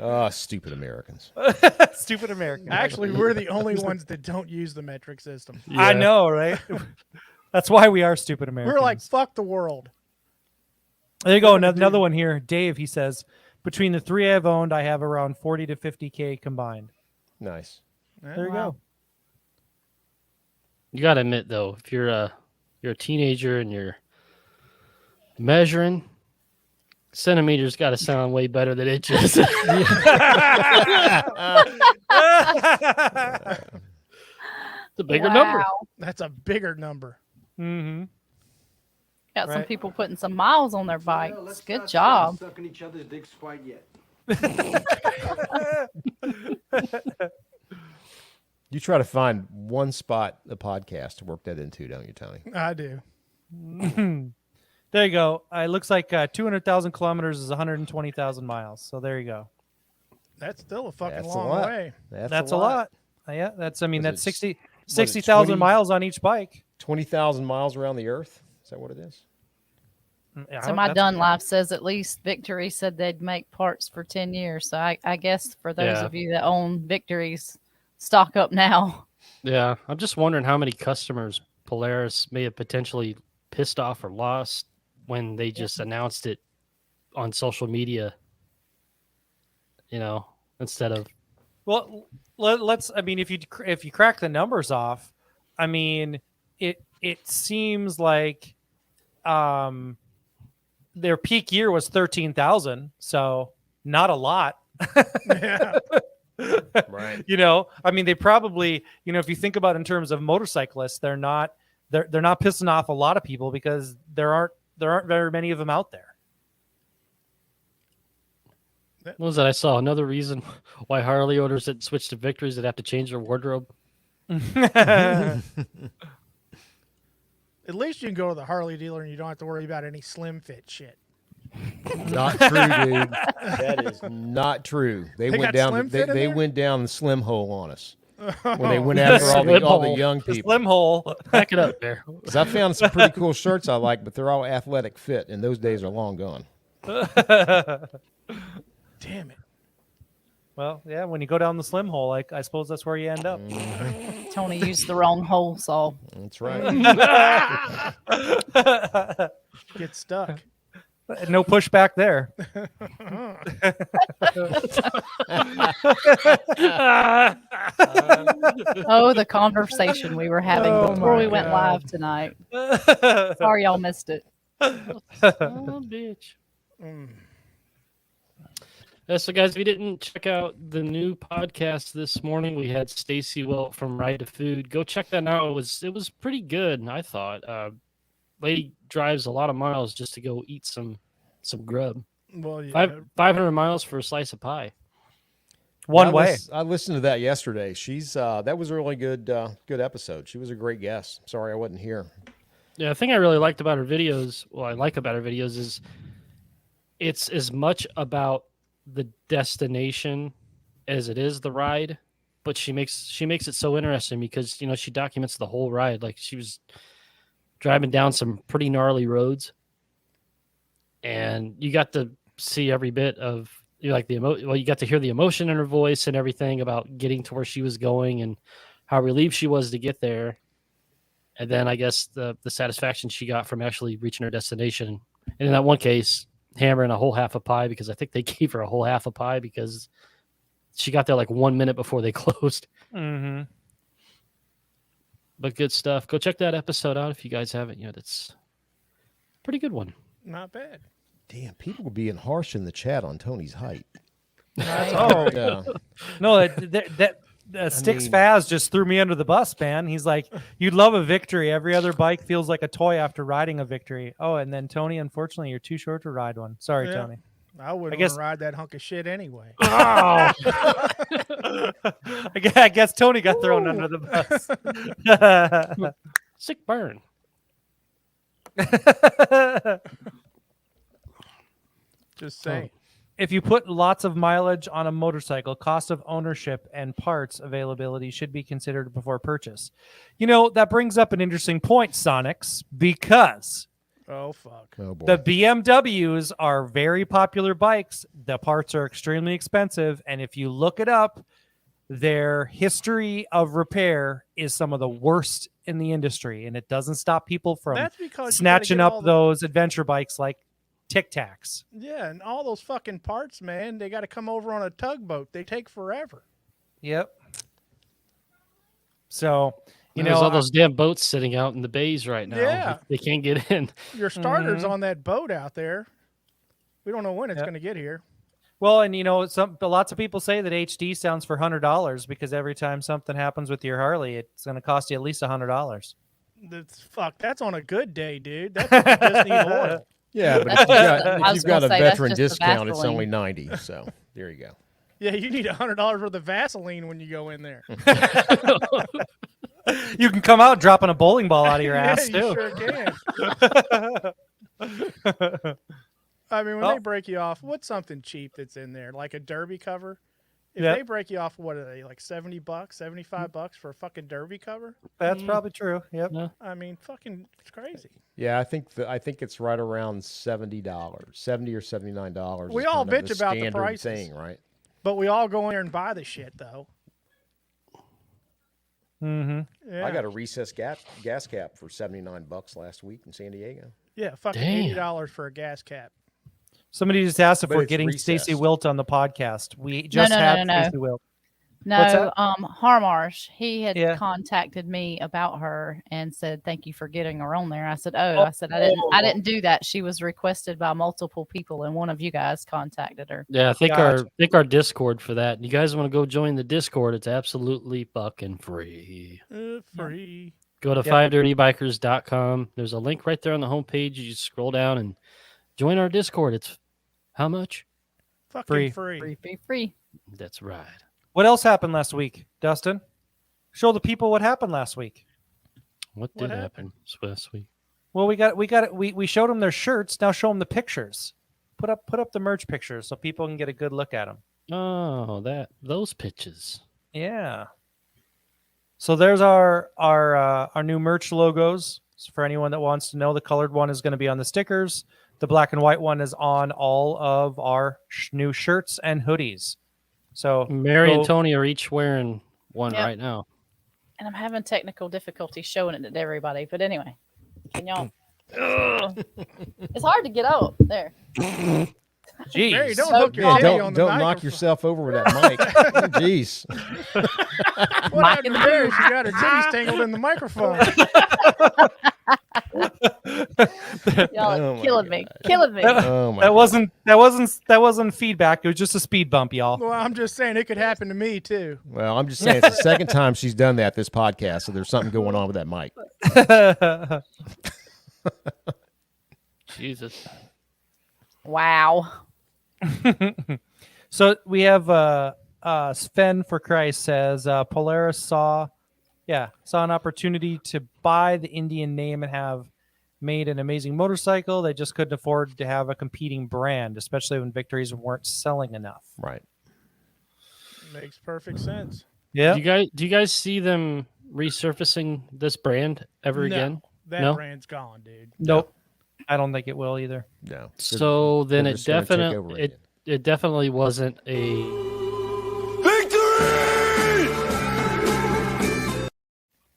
Oh, stupid Americans. Stupid American. Actually, we're the only ones that don't use the metric system. I know, right? That's why we are stupid Americans. We're like, fuck the world. there you go. we're gonna Another do- one here. Dave, he says, between the 3 I've owned, I have around 40 to 50K combined. Nice. There you Wow. go. You got to admit though, if you're a teenager and you're measuring, centimeters got to sound way better than inches. It's a bigger number. Wow. That's a bigger number. Mm-hmm. Got some Right. people putting some miles on their bikes. Good job. Sucking each other's dicks quite yet. You try to find one spot a podcast to work that into, don't you, Tony? I do. There you go. It looks like 200,000 kilometers is 120,000 miles. So there you go. That's still a fucking That's a long lot. way. That's a lot. Yeah, that's. I mean, Was that's it 60,000 20? miles on each bike. 20,000 miles around the Earth. Is that what it is? Yeah, So my that's- Dun Life says at least Victory said they'd make parts for 10 years. So I guess for those Yeah. of you that own Victories, stock up now. Yeah, I'm just wondering how many customers Polaris may have potentially pissed off or lost when they just announced it on social media, instead of. Well, let's. I mean, if you crack the numbers off, I mean, it seems like their peak year was 13,000, so not a lot. Yeah. Right. I mean, they probably, if you think about it in terms of motorcyclists, they're not pissing off a lot of people because there aren't very many of them out there. What was that? I saw another reason why Harley owners that switch to Victories that have to change their wardrobe. At least you can go to the Harley dealer and you don't have to worry about any slim fit shit. Not true, dude. That is not true. They went got down. slim fit in They there? went down the slim hole on us when they went after all the hole. young The people. slim hole. Back it up there. 'Cause I found some pretty cool shirts I like, but they're all athletic fit, and those days are long gone. Damn it. Well, yeah, when you go down the slim hole, I suppose that's where you end up. Tony used the wrong hole, so That's right. Get stuck. No pushback there. oh, the conversation we were having Oh before my we went God. live tonight. Sorry y'all missed it. Oh, bitch. Mm. So guys, if you didn't check out the new podcast this morning, we had Stacy Wilt from Ride to Food. Go check that out. It was pretty good, I thought. Lady drives a lot of miles just to go eat some grub. Well, yeah. 500 miles for a slice of pie. One way. I listened to that yesterday. She's that was a really good episode. She was a great guest. Sorry I wasn't here. Yeah, the thing I really liked about her videos, is it's as much about the destination as it is the ride, but she makes it so interesting because she documents the whole ride. Like she was driving down some pretty gnarly roads, and you got to see every bit of you got to hear the emotion in her voice and everything about getting to where she was going and how relieved she was to get there. And then I guess the satisfaction she got from actually reaching her destination. And in that one case, hammering a whole half a pie, because I think they gave her a whole half a pie because she got there like 1 minute before they closed. Mm-hmm. But good stuff. Go check that episode out if you guys haven't yet. It's a pretty good one. Not bad. Damn, people were being harsh in the chat on Tony's height. Oh, no, that Sticks Faz just threw me under the bus, man. He's like, you'd love a Victory. Every other bike feels like a toy after riding a Victory. Oh, and then Tony, unfortunately, you're too short to ride one. Sorry, Yeah. Tony. I wouldn't guess- want to ride that hunk of shit anyway. Oh. I guess Tony got thrown under the bus. Sick burn. Just saying. If you put lots of mileage on a motorcycle, cost of ownership and parts availability should be considered before purchase. That brings up an interesting point, Sonics, because Oh, fuck. Oh boy. the BMWs are very popular bikes. The parts are extremely expensive. And if you look it up, their history of repair is some of the worst in the industry. And it doesn't stop people from That's because you gotta snatching get all up the- those adventure bikes like Tic Tacs. Yeah, and all those fucking parts, man, they got to come over on a tugboat. They take forever. Yep. So, There's all those damn boats sitting out in the bays right now. Yeah. They can't get in. Your starter's Mhm. on that boat out there. We don't know when it's Yep. going to get here. well, and lots of people say that HD sounds for $100 because every time something happens with your Harley, it's going to cost you at least $100. That's on a good day, dude. That's what you just need oil. Yeah, but That's if you've just- got, I if was you've got gonna a say, that's veteran just the discount, it's Vaseline. only 90. So there you go. Yeah, you need $100 worth of Vaseline when you go in there. You can come out dropping a bowling ball out of your Yeah, ass, you too. sure can. I mean, when Oh. they break you off, what's something cheap that's in there? Like a derby cover? If Yep. they break you off, what are they, like $70, $75 for a fucking derby cover? That's probably true. Yep. Yeah. I mean, fucking, it's crazy. Yeah, I think it's right around $70, $70 or $79. We is all kind of bitch about the standard prices. thing, right? But we all go in there and buy the shit, though. Mm-hmm. Yeah. I got a recessed gas cap for $79 last week in San Diego. Yeah, fucking Damn. $80 for a gas cap. Somebody just asked if But we're it's getting recessed. Stacey Wilt on the podcast. We just had no. Stacey Wilt. What's No, that? Harmarsh, he had Yeah. contacted me about her and said, "Thank you for getting her on there." I said, I didn't do that. She was requested by multiple people, and one of you guys contacted her. Yeah, Gotcha. think our Discord for that. You guys want to go join the Discord? It's absolutely fucking free. Free. Go to 5dirtybikers.com. There's a link right there on the homepage. You just scroll down and join our Discord. It's how much? Fucking Free. Free. That's right. What else happened last week, Dustin? Show the people what happened last week. What What did happen last week? Well, we showed them their shirts. Now show them the pictures. Put up the merch pictures so people can get a good look at them. Oh, those pitches. Yeah. So there's our new merch logos. So for anyone that wants to know, the colored one is going to be on the stickers. The black and white one is on all of our new shirts and hoodies. So Mary and Tony are each wearing one Yep. right now. And I'm having technical difficulty showing it to everybody. But anyway, can y'all? Ugh. It's hard to get out there. Jeez. Mary, don't So hook your Man, titty on don't the knock microphone. yourself over with that mic. Jeez. What happened to Mary? She got her titties tangled in the microphone. Y'all Oh are my killing me. Killing me. Oh my That God. wasn't feedback. It was just a speed bump, y'all. Well, I'm just saying it could happen to me too. Well, I'm just saying it's the second time she's done that this podcast, so there's something going on with that mic. Jesus. Wow. So we have Sven for Christ says Polaris saw an opportunity to buy the Indian name and have made an amazing motorcycle. They just couldn't afford to have a competing brand, especially when Victories weren't selling enough. Right. Makes perfect sense. Yeah. Do you guys see them resurfacing this brand ever again? That No? brand's gone, dude. Nope. I don't think it will either. No. So then they're it just gonna take over definitely again. it definitely wasn't a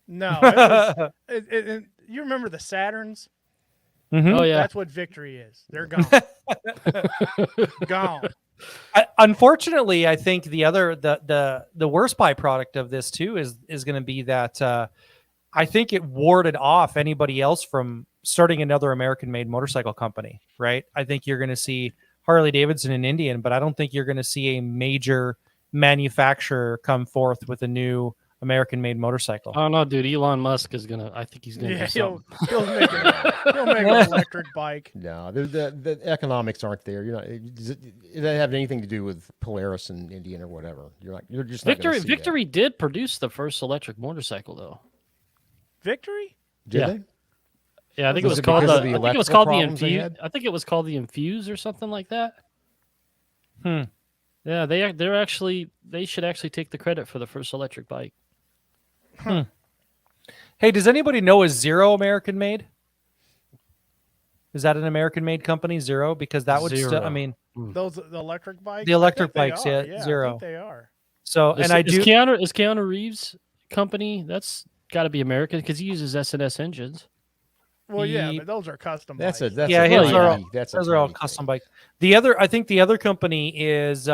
No, it was, you remember the Saturns? Mhm. Oh yeah. That's what Victory is. They're gone. Gone. Unfortunately, I think the worst byproduct of this too is going to be that I think it warded off anybody else from starting another American-made motorcycle company. Right? I think you're going to see Harley-Davidson and Indian, but I don't think you're going to see a major manufacturer come forth with a new American-made motorcycle. Oh no, dude! Elon Musk is gonna. I think he's gonna Yeah, do something. he'll make an electric bike. No, the economics aren't there. You're not. It doesn't have anything to do with Polaris and Indian or whatever. You're just not gonna see that. Victory did produce the first electric motorcycle, though. Victory? Did Yeah. they? Yeah, I think it Was was it called because the. of the I think it was electrical called the problems they Infuse. had? I think it was called the Infuse or something like that. Hmm. Yeah, they should actually take the credit for the first electric bike. Hey, does anybody know is Zero American-made? Is that an American-made company, Zero? Because that would still. Zero. I mean, The electric bikes? The electric I think they bikes, are. yeah, I Zero. think they are. so Is, and I is do. Keanu Reeves' company? That's got to be American because he uses S&S engines. Well, yeah, He- but those are custom That's bikes. a Yeah, his tiny- are all- that's a Those are all tiny custom thing. bikes. I think the other company is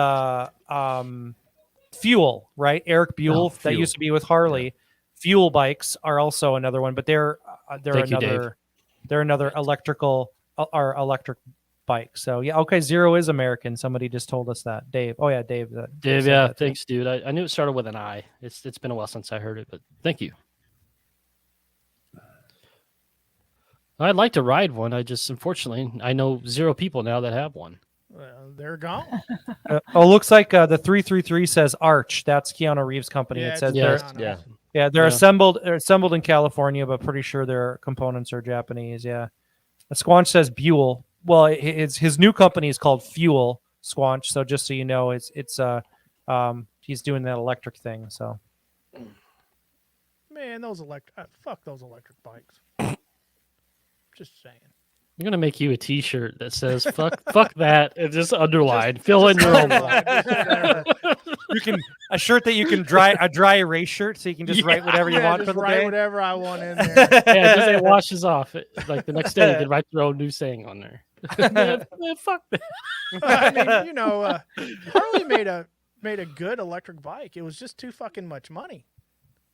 Fuel, right? Eric Buell, Oh, that Fuel. used to be with Harley. Fuel bikes are also another one, but they're Thank you, Dave. another electric bike. So yeah, okay, Zero is American. Somebody just told us that. Dave. Oh yeah, Dave. Dave, said yeah, that too. thanks, dude. I knew it started with an I. It's been a while since I heard it, but thank you. I'd like to ride one. Unfortunately, I know 0 people now that have one. Well, they're gone. Looks like the 333 says Arch. That's Keanu Reeves' company. Yeah, It it's says Yeah. they're Yeah. they're Yeah. assembled in California, but pretty sure their components are Japanese. Yeah. Squanch says Buell. Well, his new company is called Fuel Squanch. So just so you know, it's he's doing that electric thing. So Man, fuck those electric bikes. Just saying. I'm gonna make you a T-shirt that says "fuck that" and just underline. Fill in your own. Just whatever. You can a shirt that you can dry erase shirt, so you can just write whatever you want just for the write day. whatever I want in there. Yeah, just it washes off. Like the next day, you can write your own new saying on there. Man, fuck that. I mean, Harley made a good electric bike. It was just too fucking much money.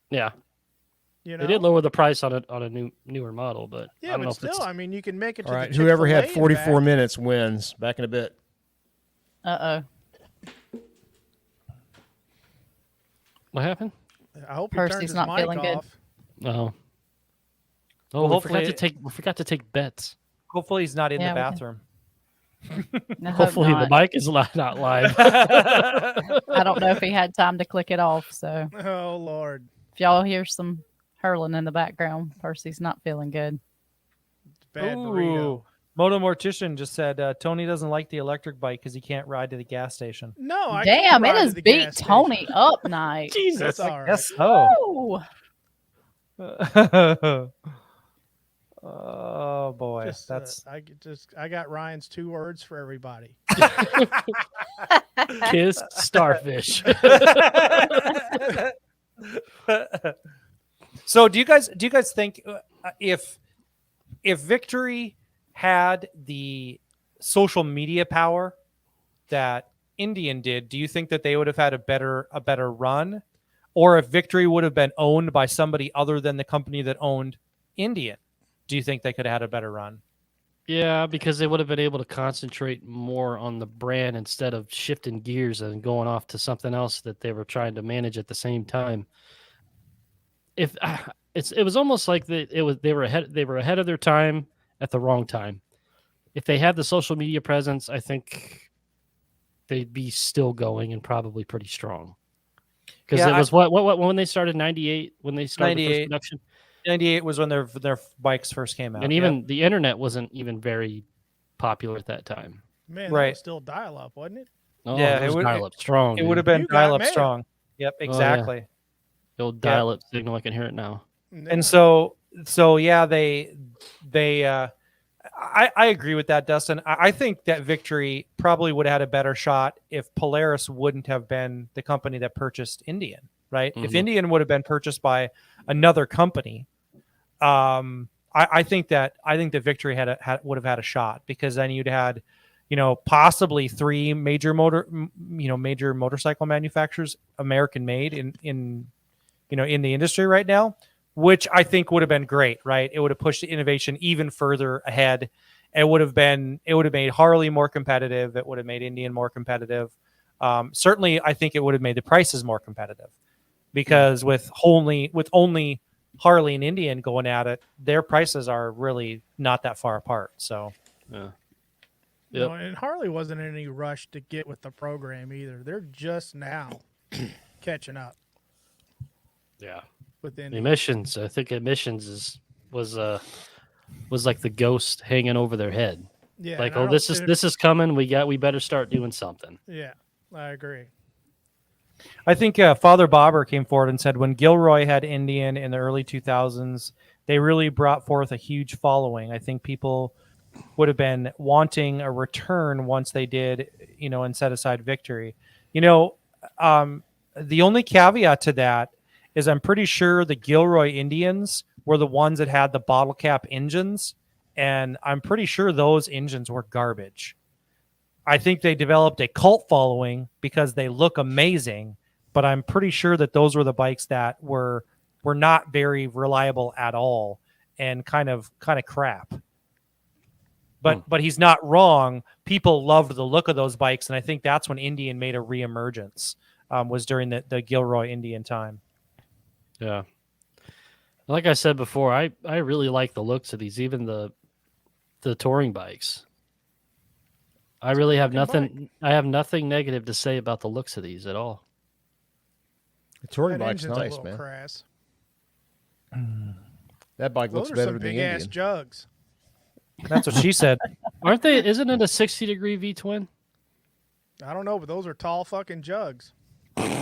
Yeah, You know? they did lower the price on a newer model, but I Yeah, don't know but if still, it's, I mean, you can make it to All right, the whoever had Chick-fil-A and 44 back. minutes wins. Back in a bit. what happened. I hope he Percy's turned his not mic feeling good. off. Oh, Well, we forgot to take bets. Hopefully, he's not in Yeah, the we can- bathroom. I hope Hopefully, the not. mic is not live. I don't know if he had time to click it off. So Oh Lord, if y'all hear some hurling in the background, Percy's not feeling good. bad burrito. Ooh. Moto Mortician just said Tony doesn't like the electric bike because he can't ride to the gas station. No, I Damn, can't it ride to has the beat gas Tony station. up night. That's all right. Yes. Oh. Ooh. Oh boy, Just, that's I got Ryan's 2 words for everybody. Kiss starfish. So do you guys think if Victory had the social media power that Indian did, do you think that they would have had a better run? Or if Victory would have been owned by somebody other than the company that owned Indian, do you think they could have had a better run? Yeah, because they would have been able to concentrate more on the brand instead of shifting gears and going off to something else that they were trying to manage at the same time. If it was almost like they were ahead of their time at the wrong time. If they had the social media presence, I think they'd be still going and probably pretty strong. Because Yeah, it was what when they started 98 when they started the 98. first production. 98 was when their bikes first came out. And even the internet wasn't even very popular at that time. Man, that Right. was still dial-up, wasn't it? Oh, Yeah, it was it would- dial-up strong. It would have dude. been You got dial-up mail. strong. Yep, yeah. exactly. The old dial-up signal. I can hear it now. And so yeah, I agree with that, Dustin. I think that Victory probably would have had a better shot if Polaris wouldn't have been the company that purchased Indian, right? If Mhm. Indian would have been purchased by another company, I think that Victory would have had a shot, because then you'd had, possibly 3 major motorcycle manufacturers, American made in the industry right now, which I think would have been great, right? It would have pushed the innovation even further ahead. It would have made Harley more competitive. It would have made Indian more competitive. Certainly, I think it would have made the prices more competitive, because with only Harley and Indian going at it, their prices are really not that far apart. So, Yeah. You know, and Harley wasn't in any rush to get with the program either. They're just now catching up Yeah. with The Indian. emissions. I think emissions was like the ghost hanging over their head. Yeah, Like, and I oh, don't this think- is coming. We better start doing something. Yeah, I agree. I think Father Bobber came forward and said when Gilroy had Indian in the early 2000s, they really brought forth a huge following. I think people would have been wanting a return once they did, and set aside Victory. The only caveat to that is I'm pretty sure the Gilroy Indians were the ones that had the bottle cap engines, and I'm pretty sure those engines were garbage. I think they developed a cult following because they look amazing, but I'm pretty sure that those were the bikes that were not very reliable at all and kind of crap. But he's not wrong. People loved the look of those bikes, and I think that's when Indian made a reemergence. Was during the Gilroy Indian time. Yeah. Like I said before, I really like the looks of these, even the touring bikes. I really have nothing. I have nothing negative to say about the looks of these at all. The touring That bike's engine's a nice, little man. crass. That bike Those looks are better some than the big ass Indian. jugs. That's what she said. Aren't they? Isn't it a 60-degree V twin? I don't know, but those are tall fucking jugs.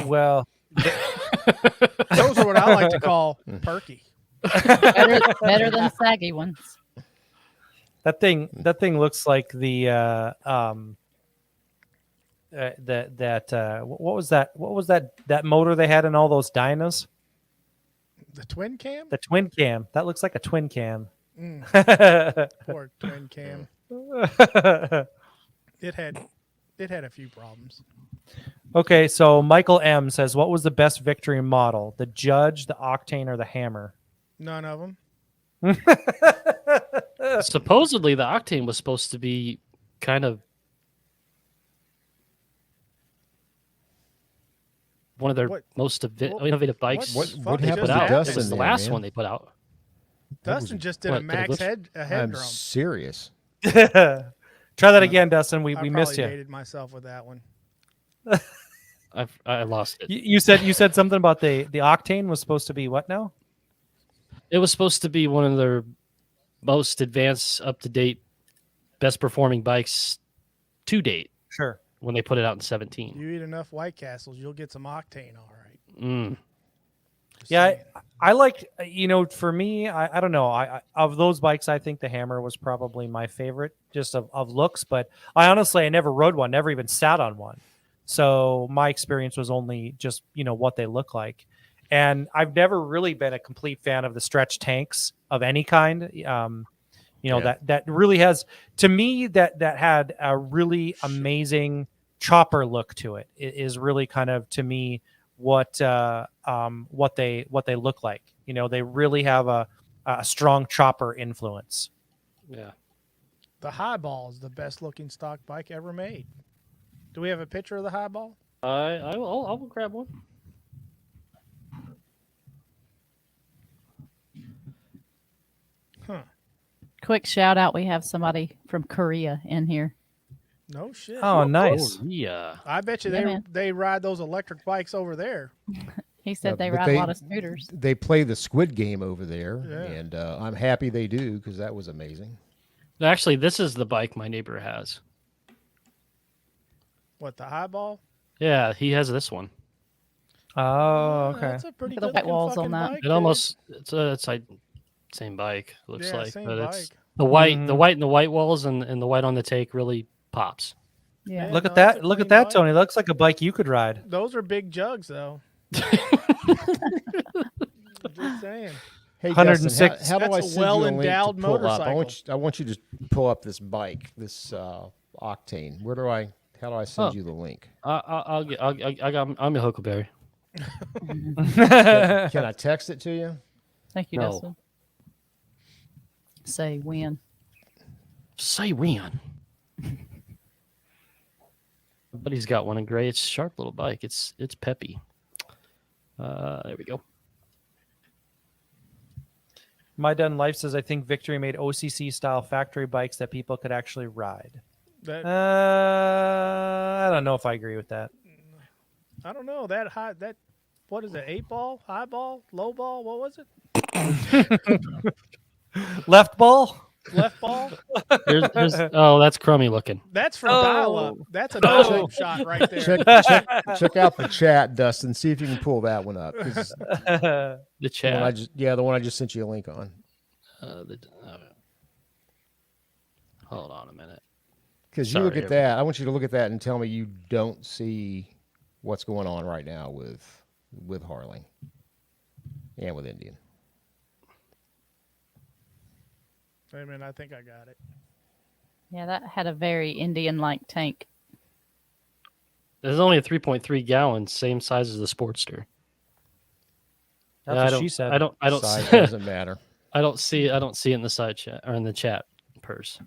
Well, Those are what I like to call perky. Better than saggy ones. that thing looks like the what was that motor they had in all those dynos? The twin cam? The twin cam. That looks like a twin cam. Poor twin cam. It had a few problems. Okay, so Michael M says, what was the best Victory model? The Judge, the Octane, or the Hammer? None of them. Supposedly, the Octane was supposed to be kind of one of their most innovative bikes. What Fuck, happened just to happened. It Dustin? was the there, last man? one they put out. Dustin just did a what, did it max glitch? head I'm drum. serious. Try that again, Dustin. We I missed probably you. dated myself with that one. I lost it. You said something about the Octane was supposed to be what now? It was supposed to be one of their most advanced, up to date, best performing bikes to date Sure. when they put it out in 17. You eat enough White Castles, you'll get some octane, all right. Just Yeah, saying. I like, for me, I don't know. I of those bikes, I think the Hammer was probably my favorite, just of looks. But I never rode one, never even sat on one. So my experience was only just what they look like. And I've never really been a complete fan of the stretch tanks of any kind. That really has, to me, that had a really amazing chopper look to it. It is really kind of, to me, what they look like. They really have a strong chopper influence. Yeah. The Highball is the best looking stock bike ever made. Do we have a picture of the Highball? I'll grab one. Huh. Quick shout out. We have somebody from Korea in here. No shit. Oh, nice. Yeah. I bet you Yeah, man. they ride those electric bikes over there. He said they but ride a lot of scooters. They play the Squid Game over there, Yeah. and I'm happy they do because that was amazing. Actually, this is the bike my neighbor has. What, the Highball? Yeah, he has this one. Oh, okay. That's a pretty Look at the good white looking walls on fucking that. bike, It dude. almost it's like same bike looks Yeah, like, same but it's bike. the white, Mhm. the white and the white walls and the white on the take really pops. Yeah. Yeah. Look no, at that's that. a Look at clean that, bike. Tony. Looks like a bike you could ride. Those are big jugs, though. Just saying. Hey, 106. Dustin, how do That's I a send you a link to well-endowed pull up? motorcycle. I want you to pull up this bike, this Octane. How do I send you the link? I'm a Huckleberry. Can I text it to you? Thank you, No. Dustin. Say when. Say when. But he's got one in gray. It's a sharp little bike. It's peppy. There we go. My Done Life says, I think Victory made OCC style factory bikes that people could actually ride. That I don't know if I agree with that. I don't know that high. That what is it? 8-ball, high ball, low ball? What was it? Left ball? Left ball? Oh, that's crummy looking. That's from Oh. dial up. That's a dial up shot right there. Check out the chat, Dustin. See if you can pull that one up. 'Cause The the chat. one I just sent you a link on. Hold on a minute. Because you look Sorry, at that, I want you to look at that and tell me you don't see what's going on right now with Harley and with Indian. Wait a minute, I think I got it. Yeah, that had a very Indian-like tank. There's only a 3.3 gallons, same size as the Sportster. That's Yeah, what I she don't- said. I don't Size see, doesn't matter. I don't see it in the side chat or in the chat purse.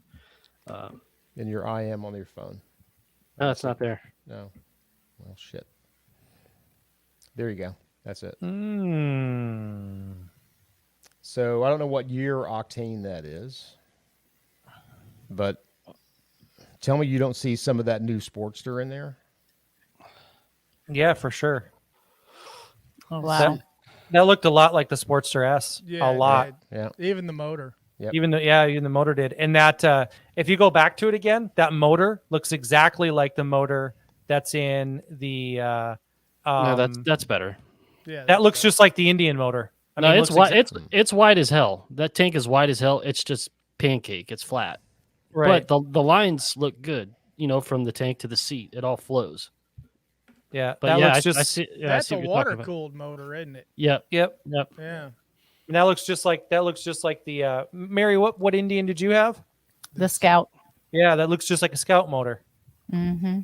And your IM on your phone. No, it's not there. No. Well, shit. There you go. That's it. So I don't know what year Octane that is, but tell me you don't see some of that new Sportster in there. Yeah, for sure. Oh, wow. That looked a lot like the Sportster S. Yeah, a lot. it Yeah. did. Even the motor. Yep. Even the motor did. And that if you go back to it again, that motor looks exactly like the motor that's in the No, that's better. Yeah, that looks just like the Indian motor. I No, mean, it's looks wide. It's wide as hell. That tank is wide as hell. It's just pancake. It's flat. right. But the lines look good. from the tank to the seat. It all flows. Yeah, But that yeah, looks I just see, yeah, I That's see a what you're talking about. water-cooled motor, isn't it? Yep. yep. Yep. Yeah. And that looks just like the Mary. What Indian did you have? The Scout. Yeah, that looks just like a Scout motor. Mm-hmm.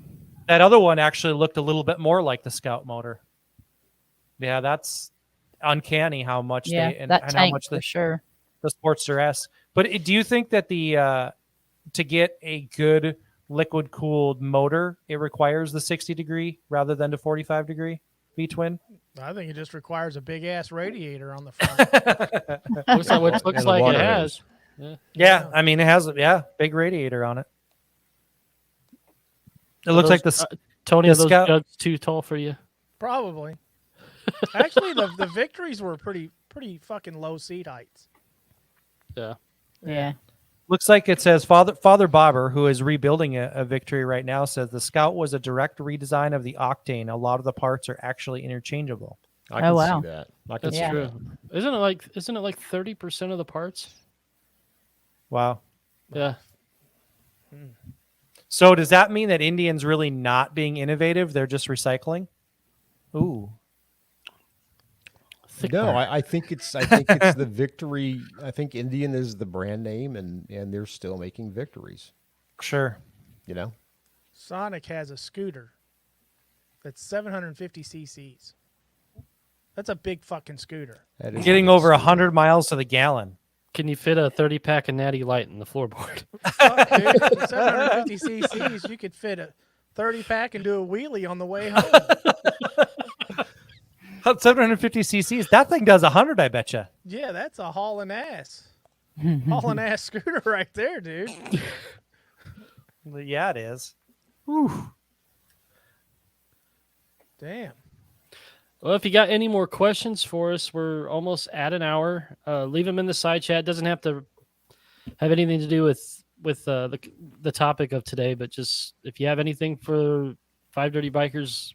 That other one actually looked a little bit more like the Scout motor. Yeah, that's uncanny how much Yeah, they and that how tank much for sure. the Sportster S. But do you think that to get a good liquid cooled motor, it requires the 60 degree rather than the 45 degree V-twin? I think it just requires a big ass radiator on the front. Looks like what looks And the like it water has. hose. Yeah, I mean it has big radiator on it. It looks like the Tony, the are those Scout- jugs too tall for you? Probably. Actually, the Victories were pretty fucking low seat heights. Yeah. Yeah. looks like it says Father Bobber, who is rebuilding a Victory right now, says the Scout was a direct redesign of the Octane. A lot of the parts are actually interchangeable. I can wow. see that. I can That's see Yeah. true. that. Isn't it like 30% of the parts? Wow. Yeah. So does that mean that Indian's really not being innovative? They're just recycling? Ooh. Thick No, part. I think it's the Victory. I think Indian is the brand name, and they're still making Victories. Sure. You know, Sonic has a scooter that's 750 cc's. That's a big fucking scooter. that is Getting a big over scooter. 100 miles to the gallon. Can you fit a 30-pack of Natty Light in the floorboard? Fuck, dude. With 750 cc's, you could fit a 30-pack and do a wheelie on the way home. 750 cc's. That thing does 100, I betcha. Yeah, that's a hauling ass. Hauling ass scooter right there, dude. Yeah, it is. Whew. Damn. Well, if you got any more questions for us, we're almost at an hour. Leave them in the side chat. Doesn't have to have anything to do with the topic of today, but just if you have anything for Five Dirty Bikers,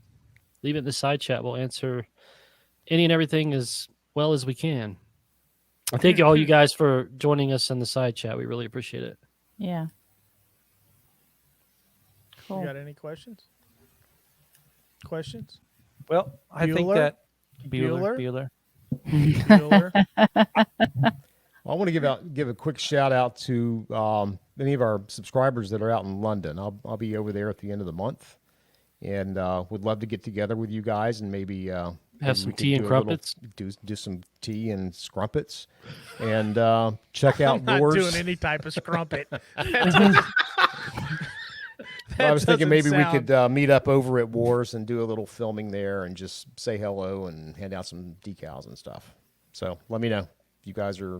leave it in the side chat. We'll answer any and everything as well as we can. I thank all you guys for joining us in the side chat. We really appreciate it. Yeah. You Cool. got any questions? Questions? Well, I think Bueller? that Bueller. Bueller? I want to give a quick shout out to many of our subscribers that are out in London. I'll be over there at the end of the month, and would love to get together with you guys and maybe Have maybe some we could tea and do a little- crumpets. do some tea and scrumpets, and check out Not Wars. doing any type of scrumpet. I was thinking maybe we sound- could meet up over at Wars and do a little filming there and just say hello and hand out some decals and stuff. So let me know if you guys are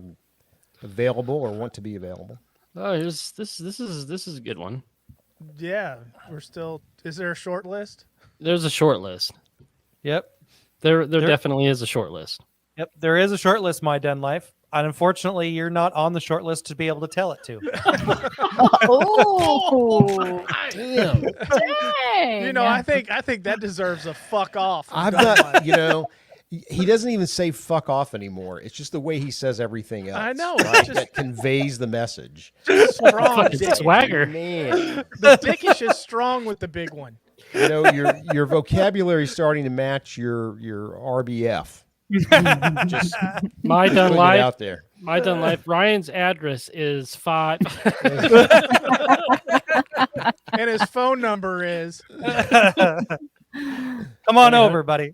available or want to be available. Oh, this is a good one. Yeah, we're still. Is there a short list? There's a short list. Yep. There definitely is a short list. Yep. There is a short list, My Den Life. And unfortunately, you're not on the short list to be able to tell it to. Oh, Damn, dang. You know, I think that deserves a fuck off. from I've Gun got Life. he doesn't even say fuck off anymore. It's just the way he says everything else. I know, right? it's just- That conveys the message. strong Fucking dick. swagger. Man, The dickish is strong with the big one. your vocabulary is starting to match your RBF. Just My Done putting it Life. out there. My Done Life. Ryan's address is 5. And his phone number is. Come on over, buddy.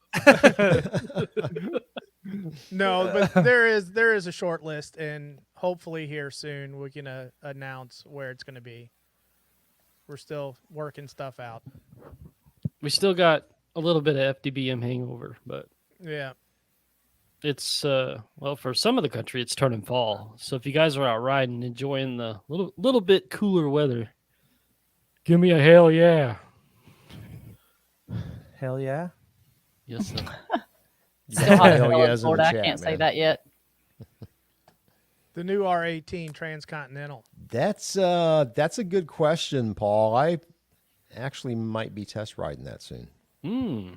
No, but there is a short list, and hopefully here soon we can announce where it's going to be. We're still working stuff out. We still got a little bit of FDBM hangover, but Yeah. it's well, for some of the country it's turning fall. So if you guys are out riding, enjoying the little bit cooler weather, give me a hell yeah. Hell yeah. Yes, sir. Still hot Hell as hell yeah in is in the Florida. I chat, can't say man. that yet. The new R18 Transcontinental. That's a good question, Paul. I actually might be test riding that soon. Hmm.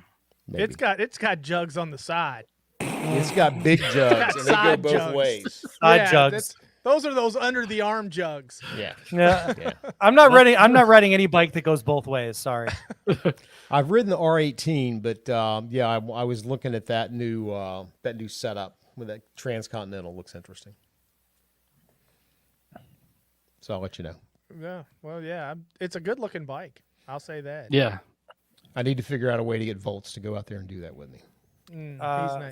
Maybe. It's got jugs on the side. It's got big jugs, and they go side both jugs. ways. Side jugs. Those are those under the arm jugs. Yeah. Yeah. Yeah. I'm not riding any bike that goes both ways. Sorry. I've ridden the R18, but yeah, I was looking at that new setup with that Transcontinental. Looks interesting. So I'll let you know. Yeah. Well, yeah. It's a good looking bike. I'll say that. Yeah. I need to figure out a way to get Volts to go out there and do that with me.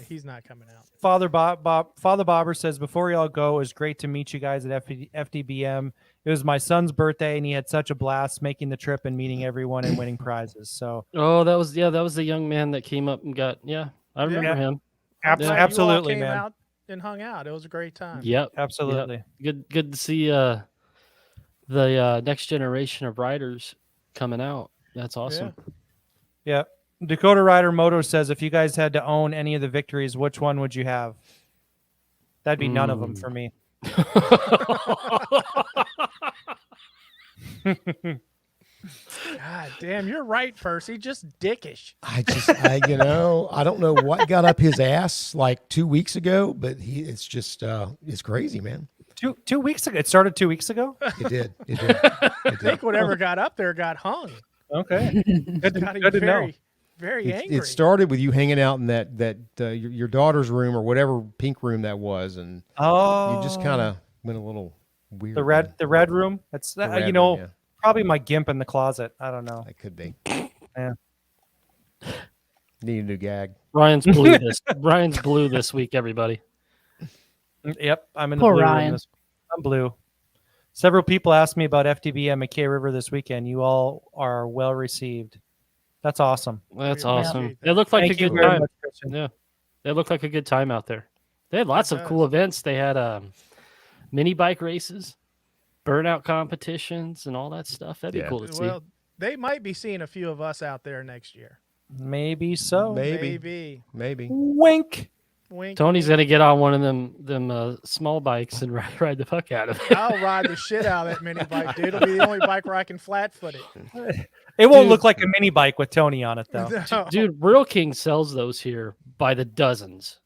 He's not coming out. Father Bobber says, before y'all go, it was great to meet you guys at FDBM. It was my son's birthday, and he had such a blast making the trip and meeting everyone and winning prizes. So, that was the young man that came up and got. Yeah, I remember him. Glad you all absolutely, came man. out and hung out. It was a great time. Yep, Absolutely. Yep. Good to see the next generation of riders coming out. That's awesome. Yeah. Dakota Rider Moto says, if you guys had to own any of the victories, which one would you have? That'd be none of them for me. God damn, you're right, Percy. Just dickish. I don't know what got up his ass like 2 weeks ago, but it's crazy, man. 2 weeks ago. It started 2 weeks ago. It did. I think whatever got up there got hung. Okay. Good to know. Very angry. It started with you hanging out in that your daughter's room or whatever pink room that was, and you just kind of went a little weird. The red room. That's The red room, yeah. probably my gimp in the closet. I don't know. That could be. Yeah. Need a new gag. Ryan's blue this. Ryan's blue this week. Everybody. Yep, I'm in the Poor blue room Ryan. I'm blue. Several people asked me about FDB at McKay River this weekend. You all are well received. That's awesome. That's We awesome. appreciate that. It looked like Thank a you good very time. much, Christian. Yeah, it looked like a good time out there. They had lots of does. cool events. They had mini bike races, burnout competitions, and all that stuff. That'd be Yeah. cool to see. Well, they might be seeing a few of us out there next year. Maybe so. Maybe. Wink. Wink. Tony's gonna get on one of them small bikes and ride the fuck out of it. I'll ride the shit out of that mini bike, dude. It'll be the only bike where I can flat foot it. It won't Dude. look like a mini bike with Tony on it, though. No. Dude, Real King sells those here by the dozens,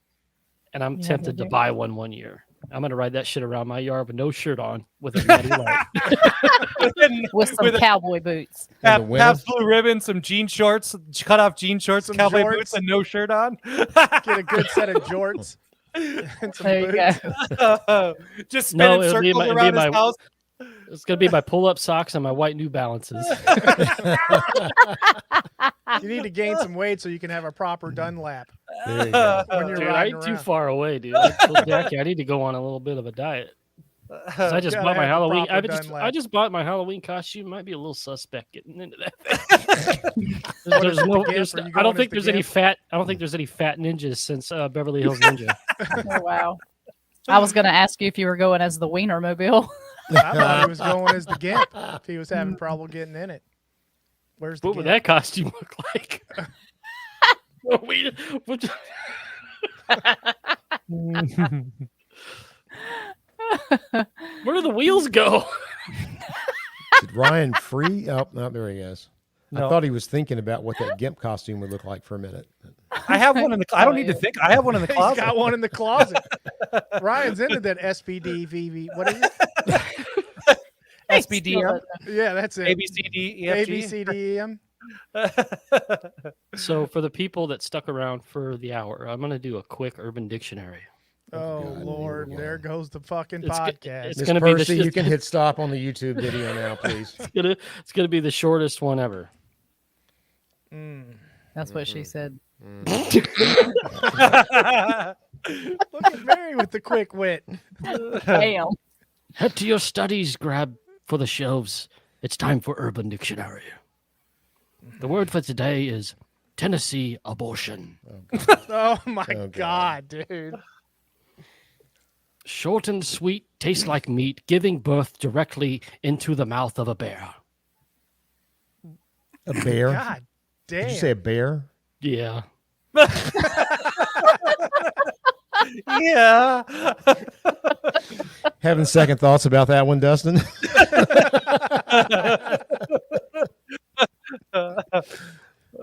and I'm Yeah, tempted they to do. buy one year. I'm gonna ride that shit around my yard with no shirt on, with a muddy light. With some cowboy boots. And the winner? Have blue ribbon, some jean shorts, cut off jean shorts, Some cowboy jorts. boots, and no shirt on. Get a good set of jorts and some There you boots. go. Just No, spinning it'll be circles my- around be his my- house. It's gonna be my pull-up socks and my white New Balances. You need to gain some weight so you can have a proper Dunlap There you go. when you're Dude, I riding ain't too around. far away, dude. I told Jackie I need to go on a little bit of a diet. 'Cause I just Gotta bought my have the Halloween. proper I Dunlap. just bought my Halloween costume. Might be a little suspect getting into that. What There's is it, no, the there's, Gimp? Are you I don't going think as there's the any Gimp? fat. I don't think there's any fat ninjas since Beverly Hills Ninja. Oh, wow. I was going to ask you if you were going as the Wienermobile. I thought he was going as the Gimp if he was having trouble getting in it. Where's the What would Gimp? that costume look like? What- Where do the wheels go? Did Ryan free? Oh, no, there he is. I No. thought he was thinking about what that GIMP costume would look like for a minute. I have one in the. I don't need to think. I have one in the He's closet. got one in the closet. Ryan's into that SPD VV. What is it? SBDM, Yeah, that's it. ABCD, EFG. ABCDEM. So for the people that stuck around for the hour, I'm going to do a quick Urban Dictionary. Oh, God, Lord, here we go. there goes the fucking It's go- podcast. it's Miss gonna be the Percy, sh- you can hit stop on the YouTube video now, please. It's gonna be the shortest one ever. That's what she said. Look at Mary with the quick wit. Damn. Head to your studies, grab for the shelves. It's time for Urban Dictionary. The word for today is Tennessee abortion. Oh my God. God, dude. Short and sweet, tastes like meat, giving birth directly into the mouth of a bear. A bear? God damn. Did you say a bear? Yeah. Yeah. Having second thoughts about that one, Dustin?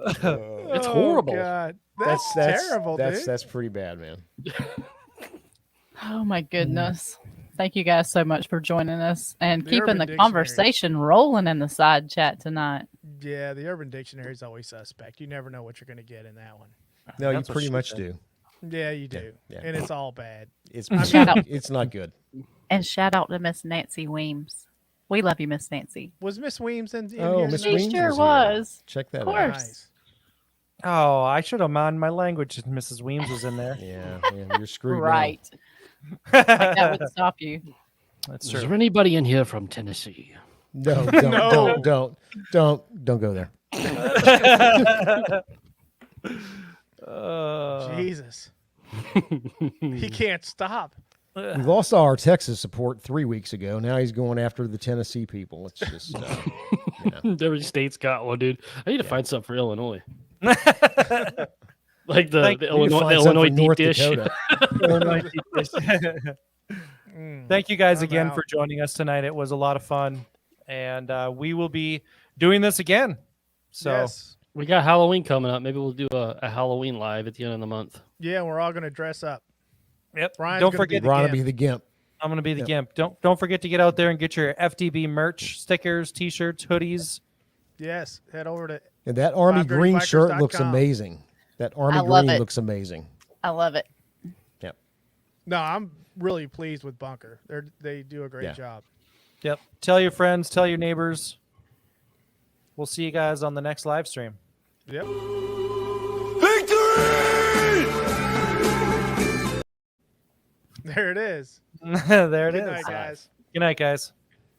It's Oh, horrible. God. That's terrible, dude. That's pretty bad, man. Oh my goodness. Thank you guys so much for joining us and The keeping Urban the Dictionary. conversation rolling in the side chat tonight. Yeah, the Urban Dictionary is always suspect. You never know what you're going to get in that one. No, you That's what pretty she much said. do. Yeah, you do. yeah. And it's all bad. It's Shout out. it's not good. And shout out to Miss Nancy Weems. We love you, Miss Nancy. Was Miss Weems in Oh, here Miss tonight? She Weems sure was here. was. Check that Of out. course. Nice. Oh, I should have mind my language if Mrs. Weems was in there. Yeah, you're screwed. now. Right. That would stop you. That's Is true. there anybody in here from Tennessee? No, No. don't go there. Jesus. He can't stop. We lost all our Texas support 3 weeks ago. Now he's going after the Tennessee people. It's just, Every state's got one, dude. I need to find something for Illinois. Like the Thank- the you need to Illinois, find the something Illinois for deep North dish. Dakota. Thank you guys I'm again out. for joining us tonight. It was a lot of fun, and we will be doing this again. So Yes. We got Halloween coming up. Maybe we'll do a Halloween live at the end of the month. Yeah, we're all going to dress up. yep. Brian's Don't gonna forget. be Ron will Gimp. be the gimp. I'm going to be the Yep. gimp. Don't forget to get out there and get your FDB merch, stickers, T-shirts, hoodies. Yes. Head over to And that army green shirt looks 5dirtybikers.com. amazing. That army I love green it. looks amazing. I love it. Yep. No, I'm really pleased with Bunker. They do a great Yeah. job. Yep. Tell your friends. Tell your neighbors. We'll see you guys on the next live stream. Yep. There it is. There it Good is. night, guys. Good night, guys.